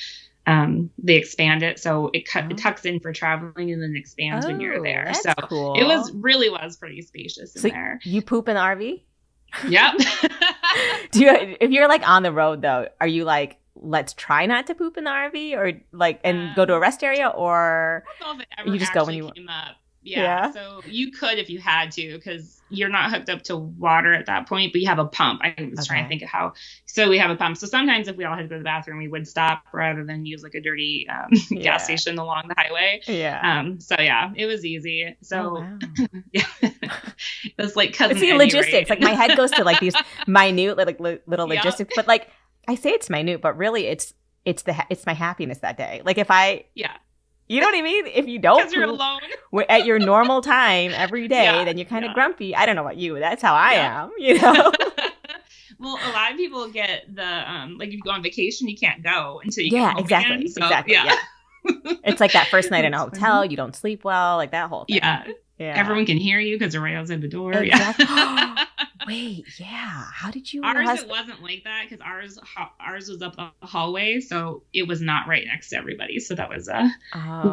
they expand it, so it tucks in for traveling and then expands when you're there. So cool. It was pretty spacious in there. You poop in the RV? Yep. If you're like on the road though, are you like, let's try not to poop in the RV or like, and go to a rest area, or I don't know if it ever you just go when you came up. Yeah. So you could if you had to, because you're not hooked up to water at that point, but you have a pump. I was trying to think of how. So we have a pump. So sometimes if we all had to go to the bathroom, we would stop rather than use like a dirty gas station along the highway. Yeah. So yeah, it was easy. So It's like cousin See, Eddie, logistics. right? Like my head goes to like these minute, like little Yep. logistics. But like I say it's minute, but really it's my happiness that day. Like if I, Yeah. you know what I mean? If you don't Because you're alone. at your normal time every day, Yeah, then you're kind of yeah. grumpy. I don't know about you. That's how I Yeah. am, you know? Well, a lot of people get the like if you go on vacation, you can't go until you get Yeah, home exactly. again. So, Exactly. yeah. It's like that first night in a That's hotel, funny. you don't sleep well, like that whole thing. Yeah. Yeah. Everyone can hear you because they're right outside the door. Exactly. Yeah. Wait, yeah. How did you? Ours, it wasn't like that because ours was up the hallway, so it was not right next to everybody. So that was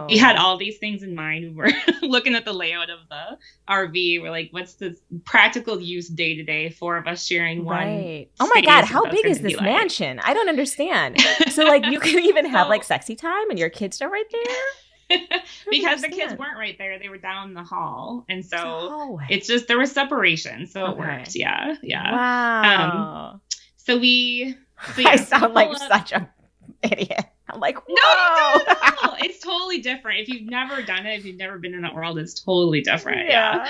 we had all these things in mind. We were looking at the layout of the RV. We're like, what's the practical use day to day? 4 of us sharing one. Right. Oh my God, how big is this mansion? I don't understand. So like you can even have like sexy time and your kids are right there? Because the kids weren't right there. They were down the hall. And so hallway. it's just, there was separation. So it Okay. worked. Yeah. Yeah. Wow. So yeah, I sound like such an idiot. I'm like, whoa. No, you don't. No. It's totally different. If you've never done it, if you've never been in that world, it's totally different. Yeah.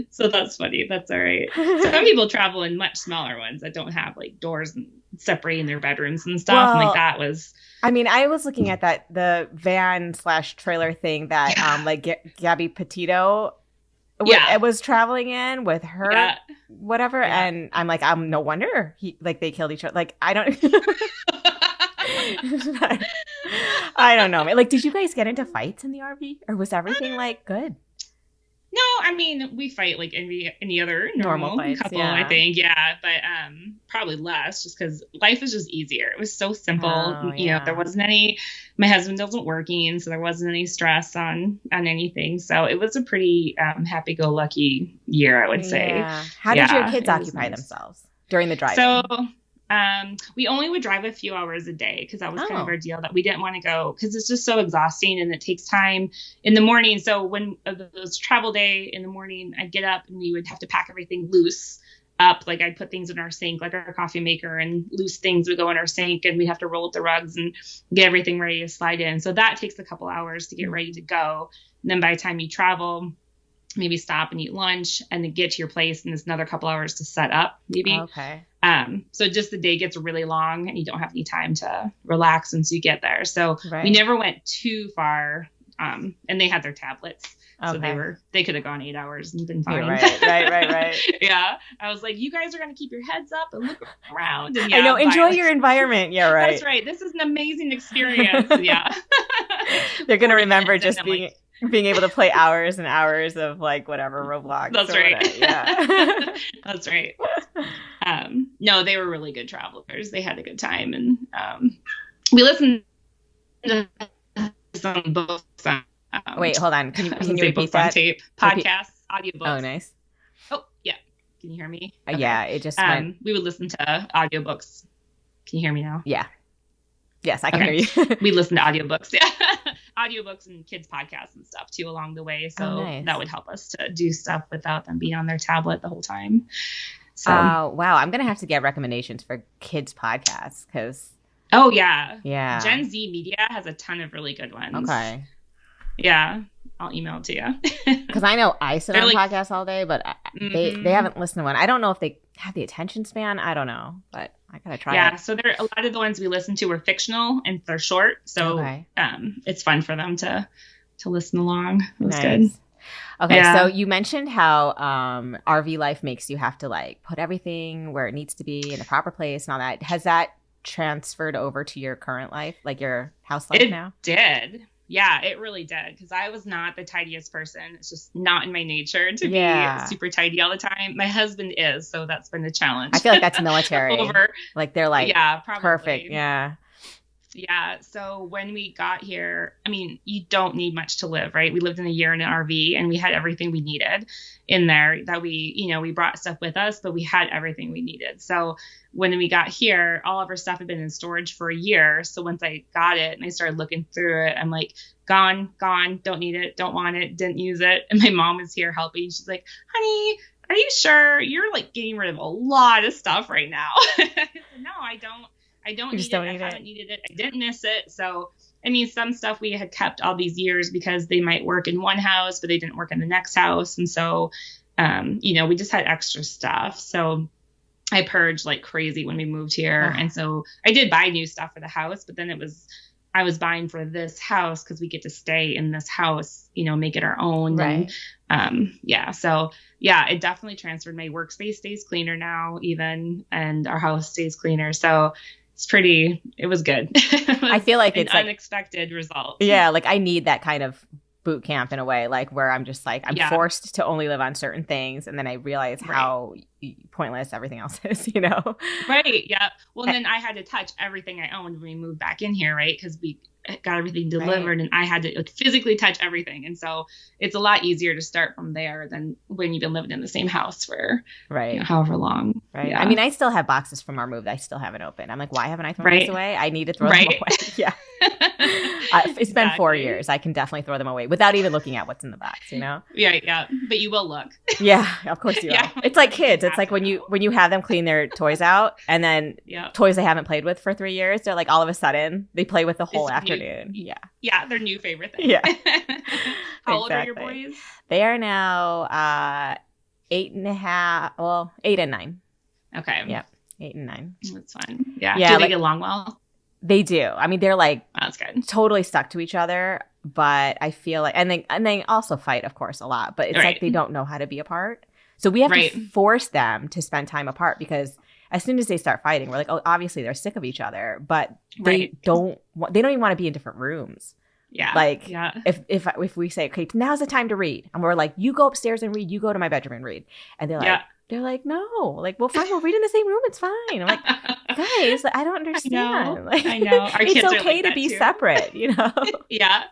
So that's funny. That's all right. Some people travel in much smaller ones that don't have like doors and separating their bedrooms and stuff. Well, and like that was. I mean, I was looking at the van/trailer thing that like Gabby Petito was traveling in with her whatever, and I'm like, no wonder they killed each other. Like I don't I don't know. Like, did you guys get into fights in the RV, or was everything like good? No, I mean, we fight like any other normal fights, couple, I think. Yeah, but probably less just because life is just easier. It was so simple. You know, there wasn't any, my husband wasn't working, so there wasn't any stress on anything. So it was a pretty happy-go-lucky year, I would say. How did your kids occupy themselves during the drive? So we only would drive a few hours a day because that was kind of our deal, that we didn't want to go because it's just so exhausting and it takes time in the morning. So when it was travel day in the morning, I'd get up and we would have to pack everything loose up. Like I'd put things in our sink, like our coffee maker, and loose things would go in our sink, and we'd have to roll up the rugs and get everything ready to slide in. So that takes a couple hours to get ready to go. And then by the time you travel, maybe stop and eat lunch and then get to your place, and there's another couple hours to set up maybe. Okay. So just the day gets really long and you don't have any time to relax once you get there. So we never went too far. And they had their tablets. So they could have gone 8 hours and been fine. Right. Yeah. I was like, you guys are going to keep your heads up and look around. And I know. Enjoy your environment. Yeah. Right. That's right. This is an amazing experience. Yeah. They're going to remember just being able to play hours and hours of like whatever Roblox. That's right. Whatever. Yeah. That's right. No, they were really good travelers. They had a good time, and we listened to some books. Wait, hold on. Can you repeat books that? On tape, podcasts, audiobooks. Oh, nice. Oh, yeah. Can you hear me? Okay. Yeah, it just went. We would listen to audiobooks. Can you hear me now? Yeah. Yes, I can hear you. We listen to audiobooks. Yeah. Audiobooks and kids podcasts and stuff too along the way. So that would help us to do stuff without them being on their tablet the whole time. So wow, I'm gonna have to get recommendations for kids podcasts because yeah. Gen Z Media has a ton of really good ones. Okay. Yeah, I'll email it to you. Because I know I sit on podcasts all day, but they haven't listened to one. I don't know if they have the attention span. I don't know, but I gotta try. Yeah, so there a lot of the ones we listen to were fictional and they're short, so it's fun for them to listen along. It was good. Okay, so you mentioned how RV life makes you have to like put everything where it needs to be in the proper place and all that. Has that transferred over to your current life, like your house life now? It did. Yeah, it really did. Because I was not the tidiest person. It's just not in my nature to be super tidy all the time. My husband is, so that's been the challenge. I feel like that's military. Like they're like, probably. Perfect. Yeah. Yeah. So when we got here, I mean, you don't need much to live, right? We lived in a year in an RV and we had everything we needed in there that we brought stuff with us, but we had everything we needed. So when we got here, all of our stuff had been in storage for a year. So once I got it and I started looking through it, I'm like, gone, don't need it, don't want it, didn't use it. And my mom is here helping. She's like, honey, are you sure? You're like getting rid of a lot of stuff right now. I said, no, I don't need it. I haven't needed it. I didn't miss it. So, I mean, some stuff we had kept all these years because they might work in one house, but they didn't work in the next house. And so we just had extra stuff. So I purged like crazy when we moved here. And so I did buy new stuff for the house, but then I was buying for this house because we get to stay in this house, make it our own. Right. And it definitely transferred. My workspace stays cleaner now even, and our house stays cleaner. So it was good. I feel like it's an unexpected result. Yeah. Like I need that kind of boot camp in a way, like where I'm just like, I'm forced to only live on certain things. And then I realize how pointless everything else is, Right. Yeah. Well, and then I had to touch everything I owned when we moved back in here, right? Because we got everything delivered and I had to physically touch everything. And so it's a lot easier to start from there than when you've been living in the same house for however long. Right. Yeah. I mean, I still have boxes from our move that I still haven't opened. I'm like, why haven't I thrown these away? I need to throw them away. Yeah. It's been 4 years. I can definitely throw them away without even looking at what's in the box, Yeah. Yeah. But you will look. Yeah. Of course you will. It's like kids. It's like when you have them clean their toys out and then toys they haven't played with for 3 years, they're like all of a sudden they play with the whole afternoon. Yeah. Yeah. Their new favorite thing. Yeah. How old are your boys? They are now 8 and 9. Okay. Yeah. 8 and 9. That's fun. Yeah. Do they get along well? They do. I mean, they're like that's good. Totally stuck to each other, but I feel like, and they also fight, of course, a lot, but it's like they don't know how to be apart. So we have to force them to spend time apart because as soon as they start fighting, we're like, oh, obviously they're sick of each other, but they don't even want to be in different rooms. Yeah. Like if we say, okay, now's the time to read, and we're like, you go upstairs and read, you go to my bedroom and read, and they're like, no, like, well, fine, we'll read in the same room. It's fine. I'm like, guys, I don't understand. I know. Our kids it's okay like to be too. separate, Yeah.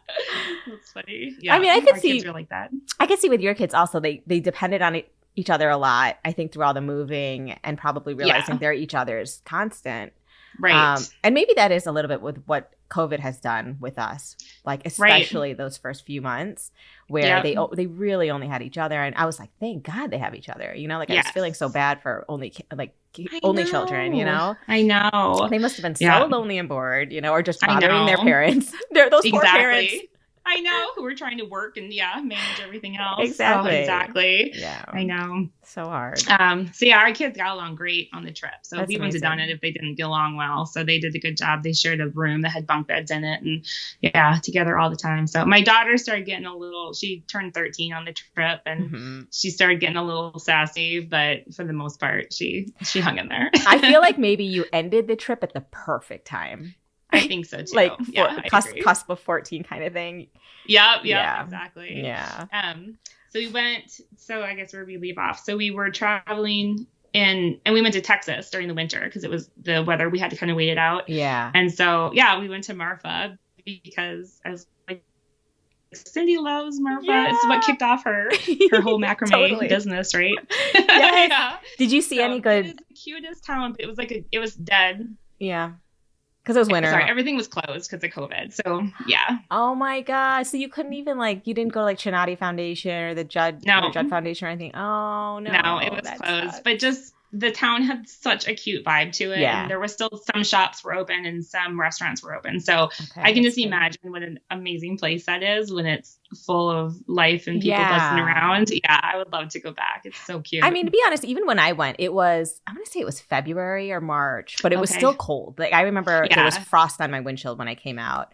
That's funny. Yeah. I mean, I could see kids are like that. I could see with your kids also, they depended on each other a lot, I think, through all the moving and probably realizing they're each other's constant. Right. And maybe that is a little bit with what COVID has done with us, like especially those first few months where they really only had each other. And I was like, thank God they have each other. I was feeling so bad for only children, I know. They must have been so lonely and bored, or just bothering their parents. They're those poor parents. I know, who are trying to work and manage everything else. Exactly. Exactly. Yeah. I know. So hard. Our kids got along great on the trip. So we wouldn't have done it if they didn't get along well. So they did a good job. They shared a room that had bunk beds in it and together all the time. So my daughter started getting she turned 13 on the trip and she started getting a little sassy, but for the most part, she hung in there. I feel like maybe you ended the trip at the perfect time. I think so too. Like cusp of 14 kind of thing. Yeah, exactly. Yeah. So we went. So I guess where we leave off. So we were traveling and we went to Texas during the winter because it was the weather. We had to kind of wait it out. Yeah. And so we went to Marfa because I was like, Cindy loves Marfa. Yeah. It's what kicked off her whole macrame business, right? Yes. Did you see any good? It is the cutest town. But it was it was dead. Yeah. Because it was winter. Sorry, everything was closed because of COVID. So, yeah. Oh, my God. So you couldn't even, you didn't go to, Chinati Foundation or the Judd Foundation or anything? Oh, no. No, it was closed. Sucks. But just the town had such a cute vibe to it. Yeah. And there was still some shops were open and some restaurants were open. So I can just imagine what an amazing place that is when it's full of life and people buzzing around. Yeah, I would love to go back. It's so cute. I mean, to be honest, even when I went, I'm going to say it was February or March, but it was still cold. Like I remember there was frost on my windshield when I came out.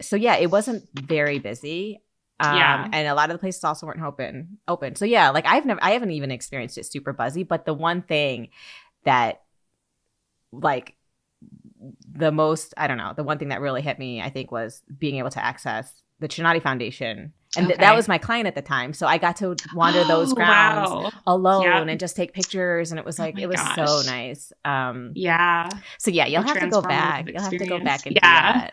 So it wasn't very busy. And a lot of the places also weren't open. So I haven't even experienced it super buzzy, but the one thing that the one thing that really hit me, I think, was being able to access the Chinati Foundation. And that was my client at the time. So I got to wander those grounds alone and just take pictures. And it was so nice. So you'll have to go back. You'll have to go back and do that.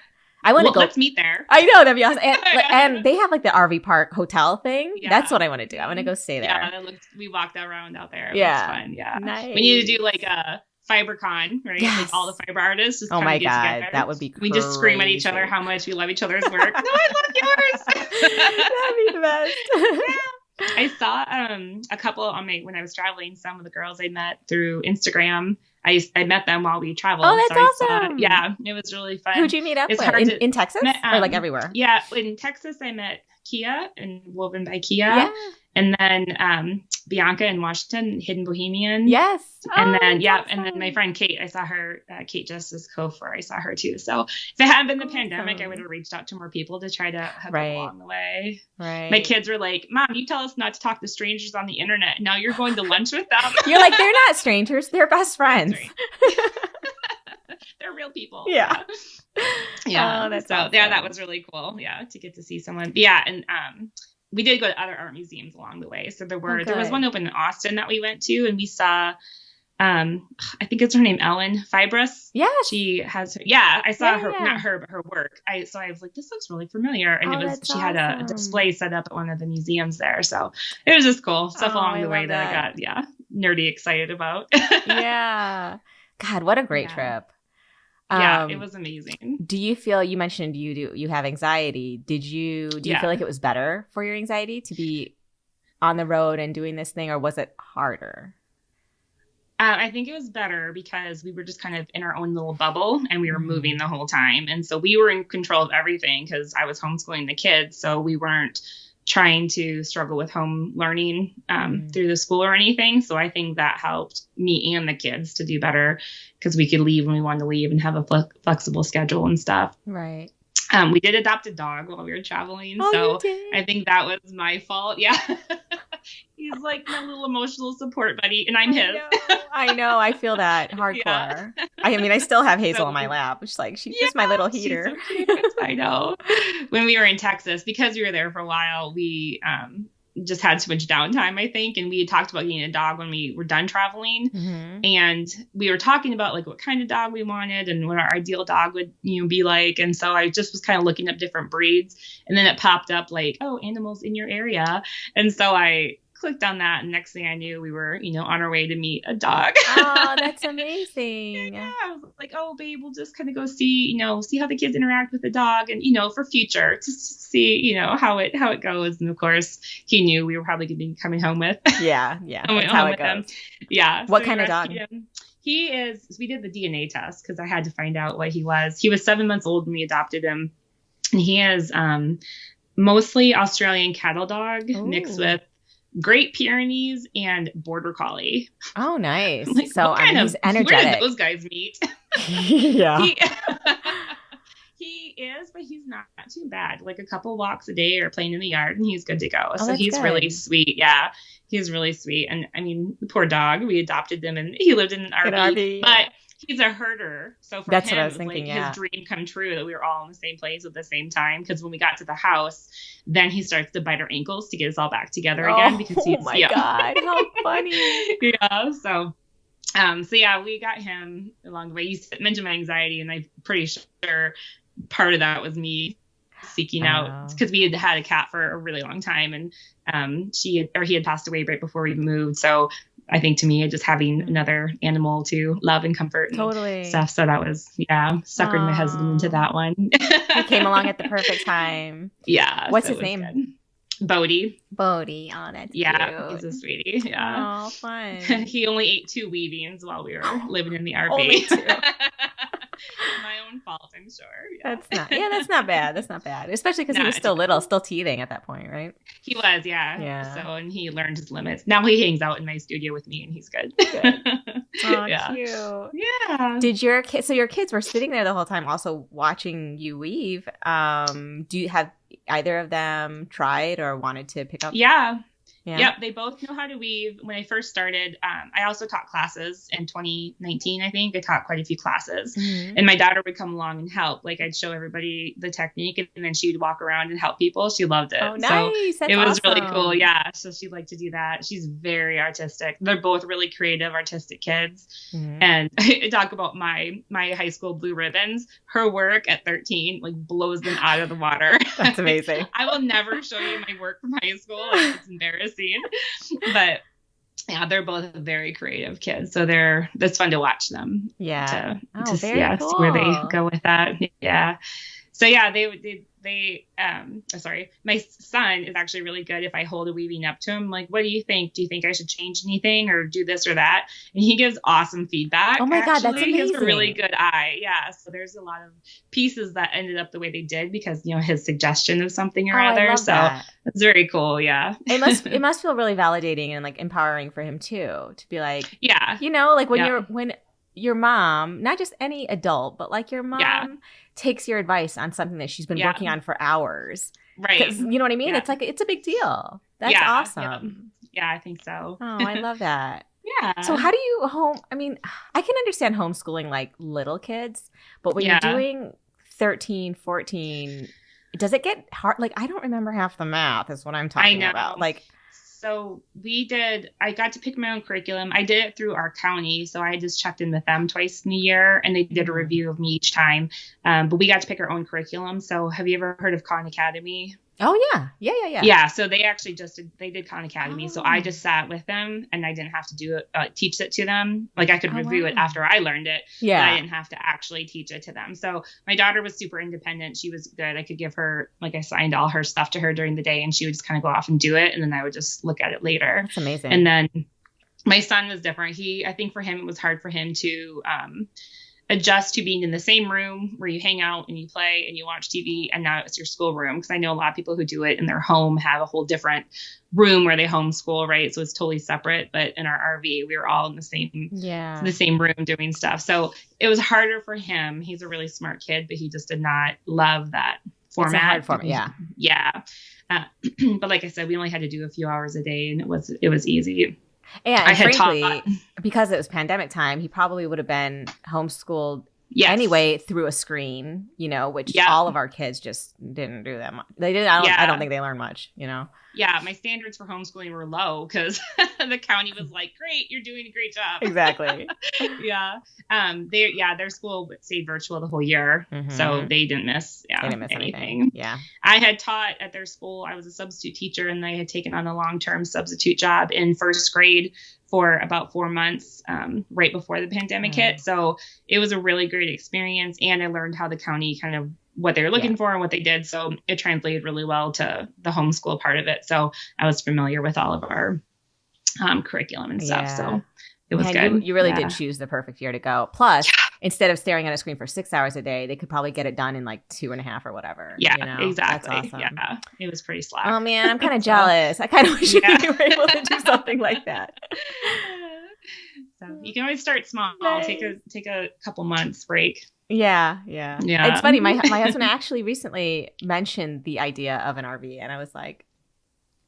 I want to go. Let's meet there. I know, that'd be awesome. And they have the RV park hotel thing. Yeah. That's what I want to do. I want to go stay there. Yeah, we walked around out there. It was fun. Yeah. Nice. We need to do a FiberCon, right? Yes. All the fiber artists just my God, together. That would be crazy. We just scream at each other how much we love each other's work. No, I love yours. That'd be the best. I saw a couple when I was traveling. Some of the girls I met through Instagram. I met them while we traveled. Oh, that's awesome. It was really fun. Who'd you meet up with? In Texas or everywhere? Yeah, in Texas I met Kia and Woven by Kia. Yeah. And then Bianca in Washington, Hidden Bohemian. Yes. And then, awesome. And then my friend Kate, I saw her, Kate Justice Kofor, I saw her too. So if it hadn't been the pandemic, I would have reached out to more people to try to hook up along the way. Right. My kids were like, Mom, you tell us not to talk to strangers on the internet. Now you're going to lunch with them. You're like, they're not strangers. They're best friends. Right. They're real people. Yeah. Yeah. Oh, that's so awesome. yeah, that was really cool. Yeah. To get to see someone. Yeah. And, we did go to other art museums along the way. So there was one open in Austin that we went to, and we saw, I think it's her name, Ellen Fibrous. Yes. She has, I saw her, not her, but her work. So I was like, this looks really familiar. And she had a display set up at one of the museums there. So it was just cool stuff along the way that I got, nerdy excited about. Yeah. God, what a great trip. Yeah, it was amazing. Do you feel, you mentioned you have anxiety. Do you feel like it was better for your anxiety to be on the road and doing this thing, or was it harder? I think it was better because we were just kind of in our own little bubble and we were moving the whole time. And so we were in control of everything because I was homeschooling the kids. So we weren't trying to struggle with home learning through the school or anything. So I think that helped me and the kids to do better because we could leave when we wanted to leave and have a flexible schedule and stuff. Right. We did adopt a dog while we were traveling. Oh, so you did? I think that was my fault. Yeah. He's like my little emotional support buddy, and I'm his. I know. I feel that hardcore. Yeah. I mean, I still have Hazel in my lap. She's like, she's just my little heater. So I know. When we were in Texas, because we were there for a while, we just had too much downtime, I think. And we had talked about getting a dog when we were done traveling. Mm-hmm. And we were talking about like what kind of dog we wanted and what our ideal dog would, be like. And so I just was kind of looking up different breeds. And then it popped up like, oh, animals in your area. And so I clicked on that, and next thing I knew, we were, on our way to meet a dog. Oh, that's amazing. Yeah, I was like, oh, babe, we'll just kind of go see, see how the kids interact with the dog, and for future, just to see, how it goes. And of course, he knew we were probably going to be coming home with. Yeah, that's how it goes. Him. Yeah. What kind of dog? He is. We did the DNA test because I had to find out what he was. He was 7 months old when we adopted him, and he is mostly Australian cattle dog mixed with Great Pyrenees and Border Collie. Oh, nice. Like, so he's energetic. Where did those guys meet? Yeah. He is, but he's not too bad. Like a couple walks a day or playing in the yard, and he's good to go. So he's really sweet. Yeah, he's really sweet. And I mean, poor dog. We adopted him, and he lived in an RV. But he's a herder. So for that's him, what I was thinking, his dream come true that we were all in the same place at the same time. Because when we got to the house, then he starts to bite our ankles to get us all back together again. Because he's, God, how funny. Yeah. So we got him along the way. You mentioned my anxiety, and I'm pretty sure part of that was me seeking out, because we had a cat for a really long time, and he had passed away right before we moved. So I think to me, just having another animal to love and comfort and stuff. So that was, suckered my husband into that one. He came along at the perfect time. Yeah. What's his name? Good. Bodie. Bodie. Oh, that's cute. He's a sweetie. Yeah. Oh, fun. He only ate 2 weavings while we were living in the RV. Only 2. My own fault, I'm sure. Yeah. That's not bad. That's not bad. Especially because he was still little, still teething at that point, right? He was, yeah. So, and he learned his limits. Now he hangs out in my studio with me, and he's good. Oh, yeah. Cute. Yeah. Did your kids were sitting there the whole time also watching you weave. Do you have either of them tried or wanted to pick up? Yeah. Yep, they both know how to weave. When I first started, I also taught classes in 2019, I think. I taught quite a few classes. Mm-hmm. And my daughter would come along and help. Like, I'd show everybody the technique, and then she would walk around and help people. She loved it. Oh, nice. So it was really cool. Yeah, so she'd like to do that. She's very artistic. They're both really creative, artistic kids. Mm-hmm. And I talk about my high school blue ribbons. Her work at 13, like, blows them out of the water. That's amazing. I will never show you my work from high school. Like, it's embarrassing. But yeah, they're both very creative kids, so that's fun to watch them. Yeah, to see where they go with that. Yeah, so yeah, the my son is actually really good. If I hold a weaving up to him, like, what do you think? Do you think I should change anything or do this or that? And he gives awesome feedback. Oh my God, that's amazing. He has a really good eye. Yeah. So there's a lot of pieces that ended up the way they did because, his suggestion of something or other. I love so that. it's very cool. Yeah. It must feel really validating and like empowering for him too, to be like, yeah, like when your mom, not just any adult, but like your mom takes your advice on something that she's been working on for hours. Right. You know what I mean? Yeah. It's like, it's a big deal. That's awesome. Yeah, I think so. Oh, I love that. Yeah. So how do you I can understand homeschooling like little kids, but when you're doing 13, 14, does it get hard? Like, I don't remember half the math is what I'm talking about. Like, so I got to pick my own curriculum. I did it through our county. So I just checked in with them twice in a year and they did a review of me each time. But we got to pick our own curriculum. So have you ever heard of Khan Academy? Oh, yeah. Yeah. Yeah. So they actually they did Khan Academy. Oh. So I just sat with them and I didn't have to do it, teach it to them. Like I could review it after I learned it. Yeah. But I didn't have to actually teach it to them. So my daughter was super independent. She was good. I could give her, like I signed all her stuff to her during the day and she would just kind of go off and do it. And then I would just look at it later. That's amazing. And then my son was different. I think for him, it was hard for him to, adjust to being in the same room where you hang out and you play and you watch TV and now it's your school room. Because I know a lot of people who do it in their home have a whole different room where they homeschool, right? So it's totally separate. But in our RV, we were all in the same room doing stuff. So it was harder for him. He's a really smart kid, but he just did not love that format. It's a hard format, yeah. But like I said, we only had to do a few hours a day and it was easy. And frankly, because it was pandemic time, he probably would have been homeschooled anyway through a screen, which all of our kids just didn't do that much. They didn't. I don't think they learned much, Yeah, my standards for homeschooling were low because the county was like, "Great, you're doing a great job." Exactly. Their school stayed virtual the whole year, so they didn't miss anything. Yeah, I had taught at their school. I was a substitute teacher, and I had taken on a long-term substitute job in first grade for about 4 months, right before the pandemic hit. So it was a really great experience, and I learned how the county kind of what they were looking for and what they did. So it translated really well to the homeschool part of it. So I was familiar with all of our curriculum and stuff. So it was good. You really did choose the perfect year to go. Plus, instead of staring at a screen for 6 hours a day, they could probably get it done in like 2.5 or whatever. Yeah, exactly. That's awesome. Yeah, it was pretty slack. Oh man, I'm kind of jealous. I kind of wish you were able to do something like that. So you can always start small. Nice. Take a couple months break. Yeah. It's funny. My husband actually recently mentioned the idea of an RV, and I was like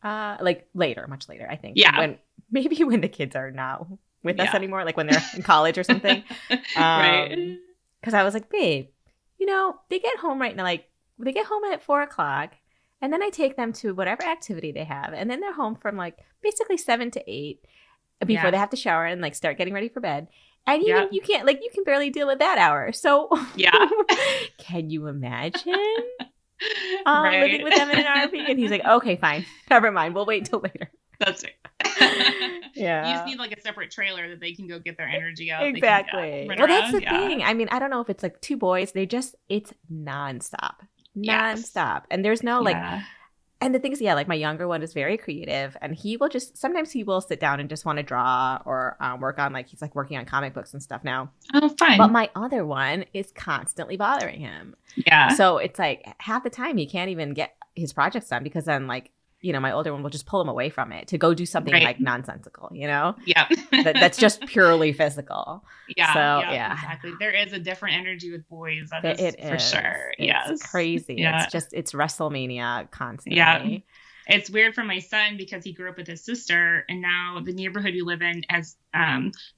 much later, I think. Yeah. When the kids are not with us anymore, like when they're in college or something. Right. Because I was like, babe, they get home right now, like they get home at 4:00, and then I take them to whatever activity they have, and then they're home from like basically 7 to 8 before they have to shower and like start getting ready for bed. And you can't, like, you can barely deal with that hour. So can you imagine living with them in an RV? And he's like, okay, fine. Never mind. We'll wait till later. That's it. Yeah. You just need like a separate trailer that they can go get their energy out. Exactly. Well, that's the thing. I mean, I don't know if it's like 2 boys. It's nonstop. Nonstop. And there's no and the thing is, like my younger one is very creative, and sometimes he will sit down and just want to draw or work on, like he's like working on comic books and stuff now. Oh, fine. But my other one is constantly bothering him. Yeah. So it's like half the time he can't even get his projects done because then like, my older one will just pull him away from it to go do something like nonsensical, Yeah. That's just purely physical. Yeah. So, exactly. There is a different energy with boys. That is for sure. It's crazy. Yeah. It's WrestleMania constantly. Yeah. It's weird for my son because he grew up with his sister, and now the neighborhood we live in has,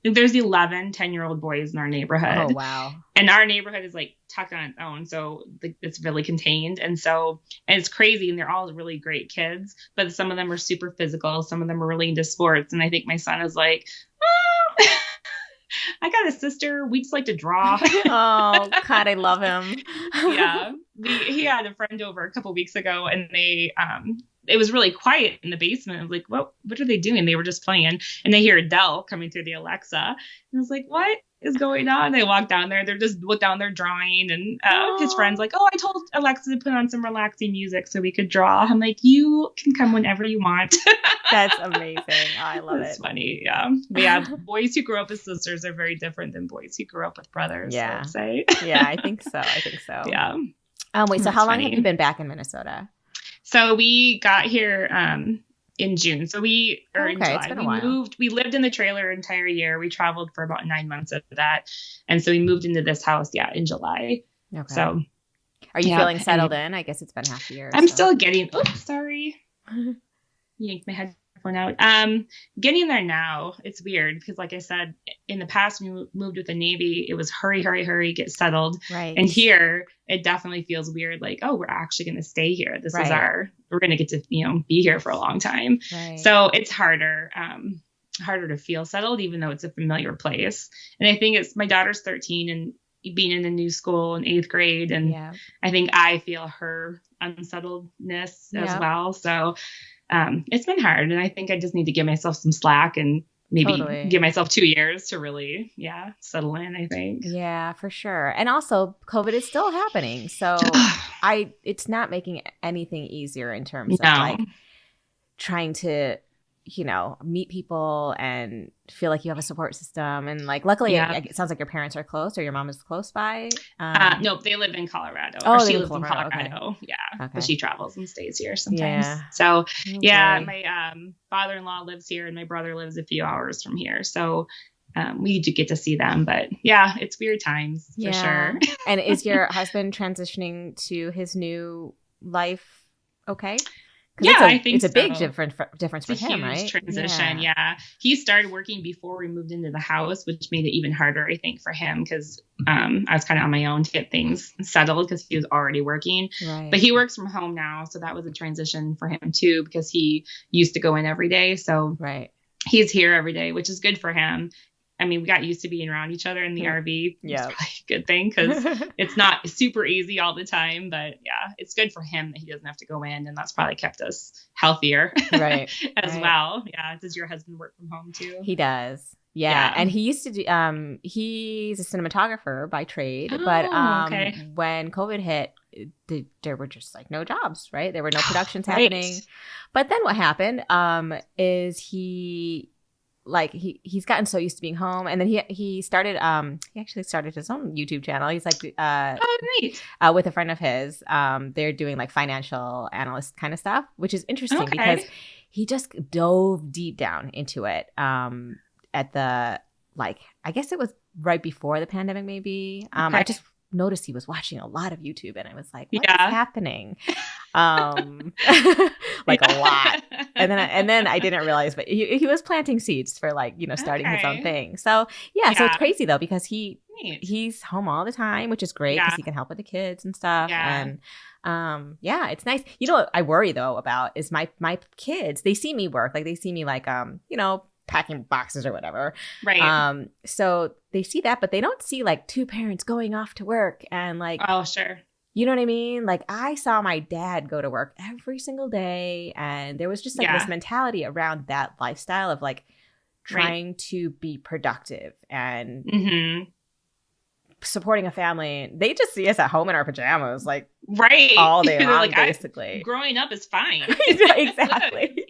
there's 11 10-year-old boys in our neighborhood. Oh, wow. And our neighborhood is like tucked on its own. So it's really contained. And it's crazy. And they're all really great kids, but some of them are super physical. Some of them are really into sports. And I think my son is like, I got a sister. We just like to draw. Oh, God, I love him. Yeah. He had a friend over a couple weeks ago, and they, it was really quiet in the basement. I was like, what are they doing? They were just playing, and they hear Adele coming through the Alexa. And I was like, what? is going on? They walk down there. They're just down there drawing. And his friend's like, oh, I told Alexa to put on some relaxing music so we could draw. I'm like, you can come whenever you want. That's amazing. Oh, I love It's it. funny. Yeah. But yeah, boys who grow up with sisters are very different than boys who grew up with brothers. Yeah. I'd say. Yeah, I think so. Yeah. Wait, so That's how long funny. have you been back in Minnesota? So we got here in June. So in July. It's been a while. We lived in the trailer an entire year. We traveled for about 9 months of that. And so we moved into this house, in July. Okay. So are you feeling settled in? I guess it's been half a year. I'm still getting, sorry. Yanked my headphone out. Getting there now. It's weird because like I said, in the past, when we moved with the Navy, it was hurry, hurry, hurry, get settled. Right. And here it definitely feels weird. Like, oh, we're actually going to stay here. This is we're going to get to, be here for a long time. Right. So it's harder to feel settled, even though it's a familiar place. And I think my daughter's 13 and being in a new school in 8th grade. And I think I feel her unsettledness as well. So it's been hard, and I think I just need to give myself some slack and maybe give myself 2 years to really, settle in, I think. Yeah, for sure. And also COVID is still happening. So it's not making anything easier in terms of like trying to, meet people and feel like you have a support system. And like, luckily it sounds like your parents are close or your mom is close by. Nope, they live in Colorado. Oh, she lives in Colorado. Okay. Yeah. But she travels and stays here sometimes. Yeah. So my father-in-law lives here and my brother lives a few hours from here. So we do get to see them, but it's weird times for sure. And is your husband transitioning to his new life okay? I think it's a big so. difference for him, right? Huge transition. Yeah. He started working before we moved into the house, which made it even harder, I think, for him because I was kind of on my own to get things settled because he was already working. Right. But he works from home now, so that was a transition for him too because he used to go in every day. So he's here every day, which is good for him. I mean, we got used to being around each other in the RV. It's probably a good thing because it's not super easy all the time. But it's good for him that he doesn't have to go in. And that's probably kept us healthier as well. Yeah. Does your husband work from home too? He does. Yeah. And he used to do, he's a cinematographer by trade. But when COVID hit, there were just like no jobs, right? There were no productions happening. But then what happened is he's gotten so used to being home, and then he started he actually started his own YouTube channel. He's like with a friend of his. They're doing like financial analyst kind of stuff, which is interesting because he just dove deep down into it at the I guess it was right before the pandemic maybe. I just noticed he was watching a lot of YouTube, and I was like, what's happening? Like a lot. And then I didn't realize, but he was planting seeds for starting his own thing. So so it's crazy though because he's home all the time, which is great because he can help with the kids and stuff. And it's nice. You know what I worry though about is my kids. They see me work, like they see me packing boxes or whatever. Right. So they see that, but they don't see like two parents going off to work and oh, sure. You know what I mean? Like I saw my dad go to work every single day, and there was just this mentality around that lifestyle of trying to be productive and supporting a family. They just see us at home in our pajamas, all day long, basically. Growing up is fine. Exactly.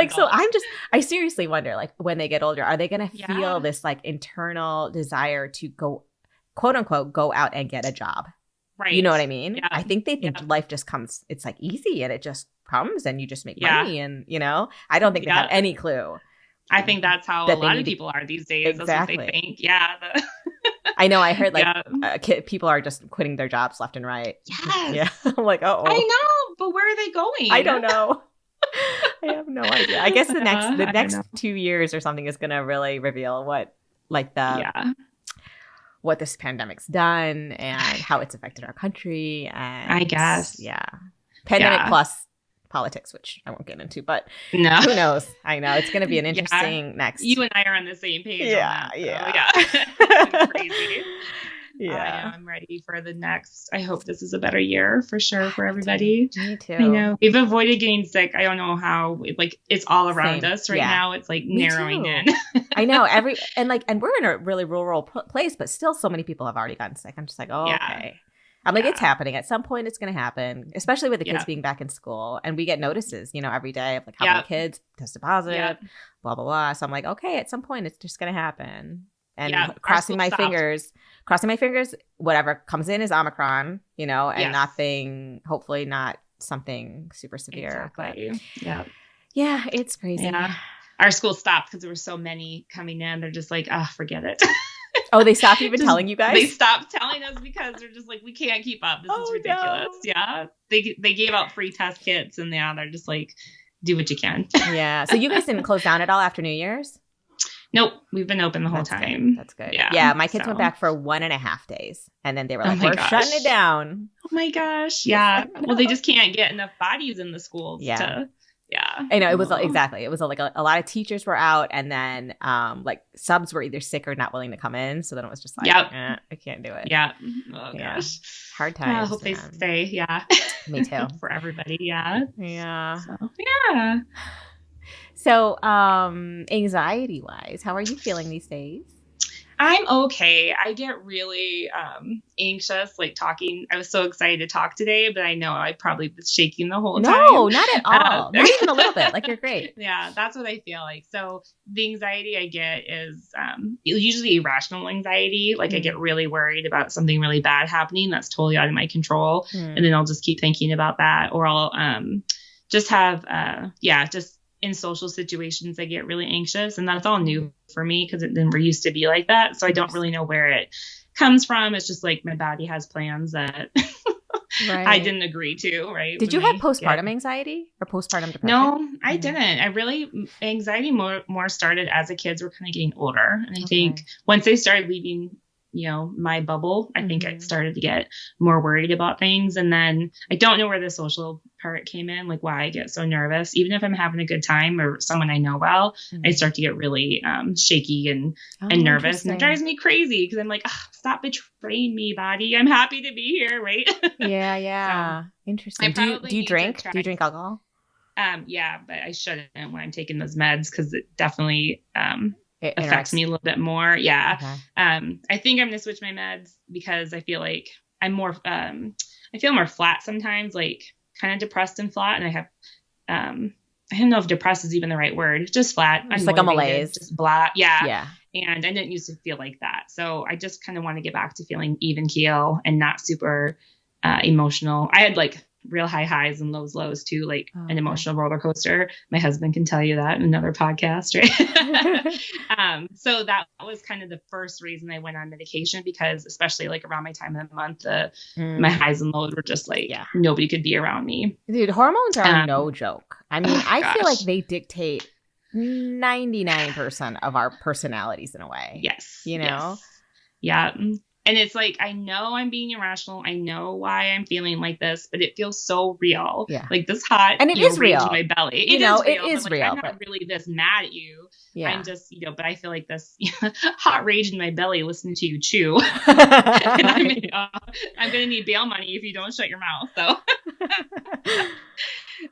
So I seriously wonder, when they get older, are they going to feel this internal desire to go, quote unquote, go out and get a job? Right. You know what I mean? Yeah. I think they think life just comes, it's easy and it just comes and you just make money and, I don't think they have any clue. I think that's how a lot of people are these days. Exactly. That's what they think. Yeah. I know. I heard people are just quitting their jobs left and right. Yes. Yeah. I'm like, oh. I know, but where are they going? I don't know. I have no idea. I guess the next 2 years or something is going to really reveal what what this pandemic's done and how it's affected our country. And I guess. Yeah. Pandemic plus politics, which I won't get into, but who knows? I know it's going to be an interesting next. You and I are on the same page. Yeah. On that, so, yeah. Crazy. Yeah. I'm ready for the next. I hope this is a better year for sure for everybody. Me too. I know. We've avoided getting sick. I don't know how. Like, it's all around us right now. It's like narrowing in. I know. And we're in a really rural place, but still so many people have already gotten sick. I'm just like, oh, okay. I'm like, it's happening. At some point, it's going to happen, especially with the kids being back in school. And we get notices, every day of like how many kids tested positive, blah, blah, blah. So I'm like, okay, at some point, it's just going to happen. And crossing my fingers, whatever comes in is Omicron, and nothing, hopefully not something super severe. Exactly. But yeah, it's crazy. Yeah. Our school stopped because there were so many coming in. They're just like, forget it. Oh, they stopped even telling you guys? They stopped telling us because they're just like, we can't keep up. This is ridiculous. No. Yeah. They gave out free test kits and they're just like, do what you can. Yeah. So you guys didn't close down at all after New Year's? Nope. We've been open the whole time. Good. That's good. Yeah. My kids went back for 1.5 days and then they were like, we're shutting it down. Oh my gosh. Yeah. Well, they just can't get enough bodies in the schools to. Yeah. I know it was exactly. It was like a lot of teachers were out and then like subs were either sick or not willing to come in. So then it was just like, I can't do it. Yeah. Oh gosh. Hard times. I hope they stay. Yeah. Me too. For everybody. Yeah. Yeah. So, yeah. So anxiety wise, how are you feeling these days? I'm okay. I get really anxious, like talking. I was so excited to talk today, but I know I probably was shaking the whole time. No, not at all. Not even a little bit. Like, you're great. Yeah, that's what I feel like. So the anxiety I get is usually irrational anxiety. Like I get really worried about something really bad happening that's totally out of my control. And then I'll just keep thinking about that. Or I'll just have, just in social situations, I get really anxious, and that's all new for me because it never used to be like that. So I don't really know where it comes from. It's just like my body has plans that I didn't agree to. Right? Did you have postpartum anxiety or postpartum depression? No, I didn't. Anxiety more started as the kids were kind of getting older, and I think once they started leaving, my bubble, I think I started to get more worried about things. And then I don't know where the social part came in, like why I get so nervous. Even if I'm having a good time or someone I know well, I start to get really shaky and nervous. And it drives me crazy because I'm like, stop betraying me, body. I'm happy to be here, right? Yeah. So, interesting. Do you drink? Do you drink alcohol? Yeah, but I shouldn't when I'm taking those meds because it definitely it affects me a little bit more. Yeah. Okay. I think I'm going to switch my meds because I feel like I'm more, I feel more flat sometimes, like kind of depressed and flat. And I have, I don't know if depressed is even the right word. Just flat. Just like a malaise. Just blah. Yeah. Yeah. And I didn't used to feel like that. So I just kind of want to get back to feeling even keel and not super emotional. I had like real high highs and lows too, like an emotional roller coaster. My husband can tell you that in another podcast, right? So that was kind of the first reason I went on medication because especially like around my time of the month, my highs and lows were just like nobody could be around me. Dude, hormones are no joke. I mean, I feel like they dictate 99% of our personalities in a way. Yes. Yes. Yeah. And it's like, I know I'm being irrational. I know why I'm feeling like this, but it feels so real. Yeah. Like this hot, and it is real in my belly. It is real. I'm not really this mad at you. Yeah. I'm just, but I feel like this hot rage in my belly listening to you chew. And I'm going to need bail money if you don't shut your mouth. So,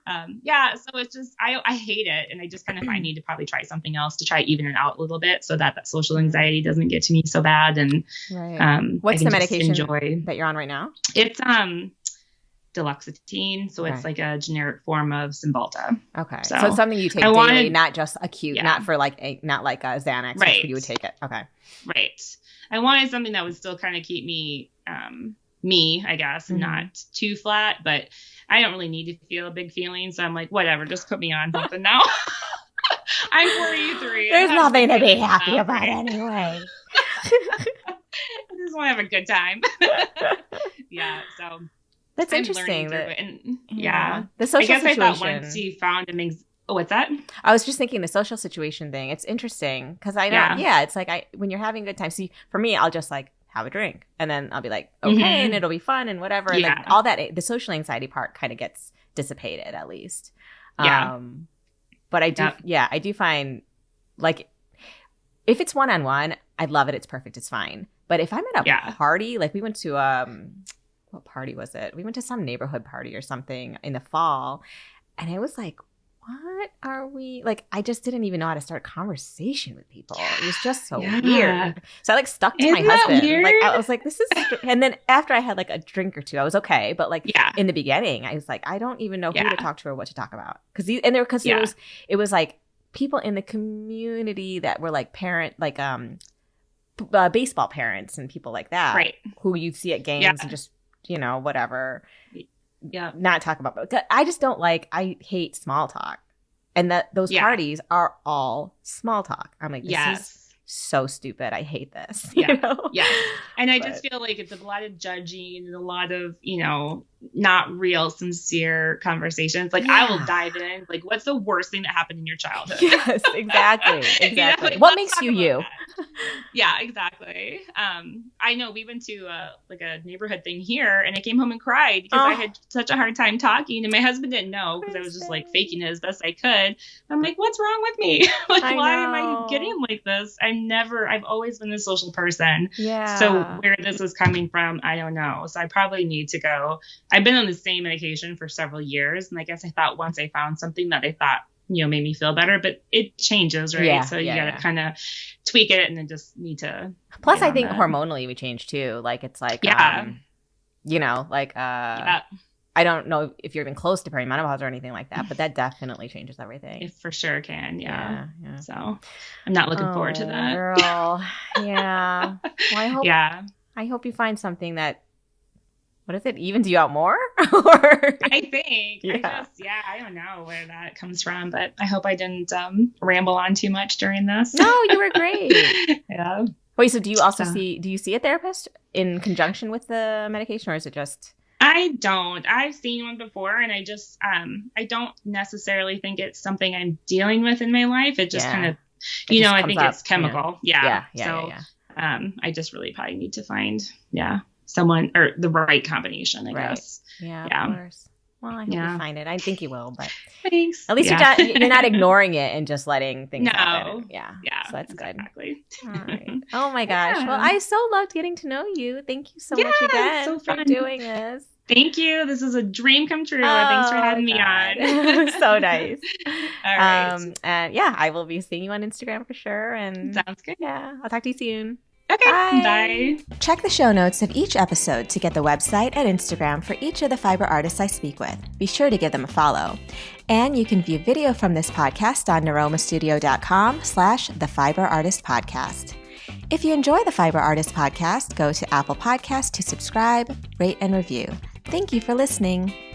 so it's just, I hate it. And I just kind of I need to probably try something else to try even it out a little bit so that social anxiety doesn't get to me so bad. And, what's the medication that you're on right now? It's, duloxetine. So it's like a generic form of Cymbalta. Okay. So it's something you take daily, not just acute, not for not like a Xanax. Right. You would take it. Okay. Right. I wanted something that would still kind of keep me, I guess, not too flat, but I don't really need to feel a big feeling. So I'm like, whatever, just put me on something now. I'm 43. There's nothing to be happy about anyway. I just want to have a good time. So that's interesting. The social situation. I thought once you found what's that? I was just thinking the social situation thing. It's interesting because I know, it's like when you're having a good time. See, for me, I'll just like have a drink and then I'll be like, okay, and it'll be fun and whatever. And like all that, the social anxiety part kind of gets dissipated at least. But I do find like if it's one-on-one, I love it. It's perfect. It's fine. But if I'm at a party, like we went to what party was it? We went to some neighborhood party or something in the fall, and I was like, what are we like? I just didn't even know how to start a conversation with people. It was just so weird. So I like stuck to my husband. Weird? Like I was like, this is. And then after I had like a drink or two, I was okay. But like in the beginning, I was like, I don't even know who to talk to or what to talk about it was like people in the community that were like baseball parents and people like that, right? Who you'd see at games and just whatever. Yeah, not talk about. But I just don't like. I hate small talk, and those parties are all small talk. I'm like, this is so stupid. I hate this. Yeah, and I just feel like it's a lot of judging and a lot of not real, sincere conversations. Like I will dive in. Like, what's the worst thing that happened in your childhood? Yes, exactly. Like, what makes you you? Yeah, exactly. I know we went to like a neighborhood thing here, and I came home and cried because I had such a hard time talking, and my husband didn't know because I was just like faking it as best I could. I'm like, what's wrong with me? Like, why am I getting like this? I've always been a social person. Yeah. So where this was coming from, I don't know. So I probably need to go. I've been on the same medication for several years. And I guess I thought once I found something that I thought, made me feel better, but it changes, right? Yeah, so you got to kind of tweak it and then just need to. Plus, I think hormonally we change too. Like it's like, I don't know if you're even close to perimenopause or anything like that, but that definitely changes everything. It for sure can. Yeah. So I'm not looking forward to that. Girl. Yeah. Well, I hope you find something that, what is it, evens you out more? I think. I don't know where that comes from, but I hope I didn't ramble on too much during this. No, you were great. Yeah. Wait, so do you see a therapist in conjunction with the medication, or is it just? I don't. I've seen one before, and I just I don't necessarily think it's something I'm dealing with in my life. It just kind of, I think it's chemical. Yeah. I just really probably need to find someone or the right combination, I guess. Yeah, of course. Well, I hope you find it. I think you will, but thanks. At least you're not ignoring it and just letting things happen. Yeah. So that's good. Exactly. All right. Oh my gosh. Well, I so loved getting to know you. Thank you so much again for doing this. Thank you. This is a dream come true. Thanks for having me on. So nice. All right. And I will be seeing you on Instagram for sure. And sounds good. Yeah. I'll talk to you soon. Okay. Bye. Check the show notes of each episode to get the website and Instagram for each of the fiber artists I speak with. Be sure to give them a follow. And you can view video from this podcast on neromastudio.com/thefiberartistpodcast. If you enjoy the Fiber Artist Podcast, go to Apple Podcasts to subscribe, rate, and review. Thank you for listening.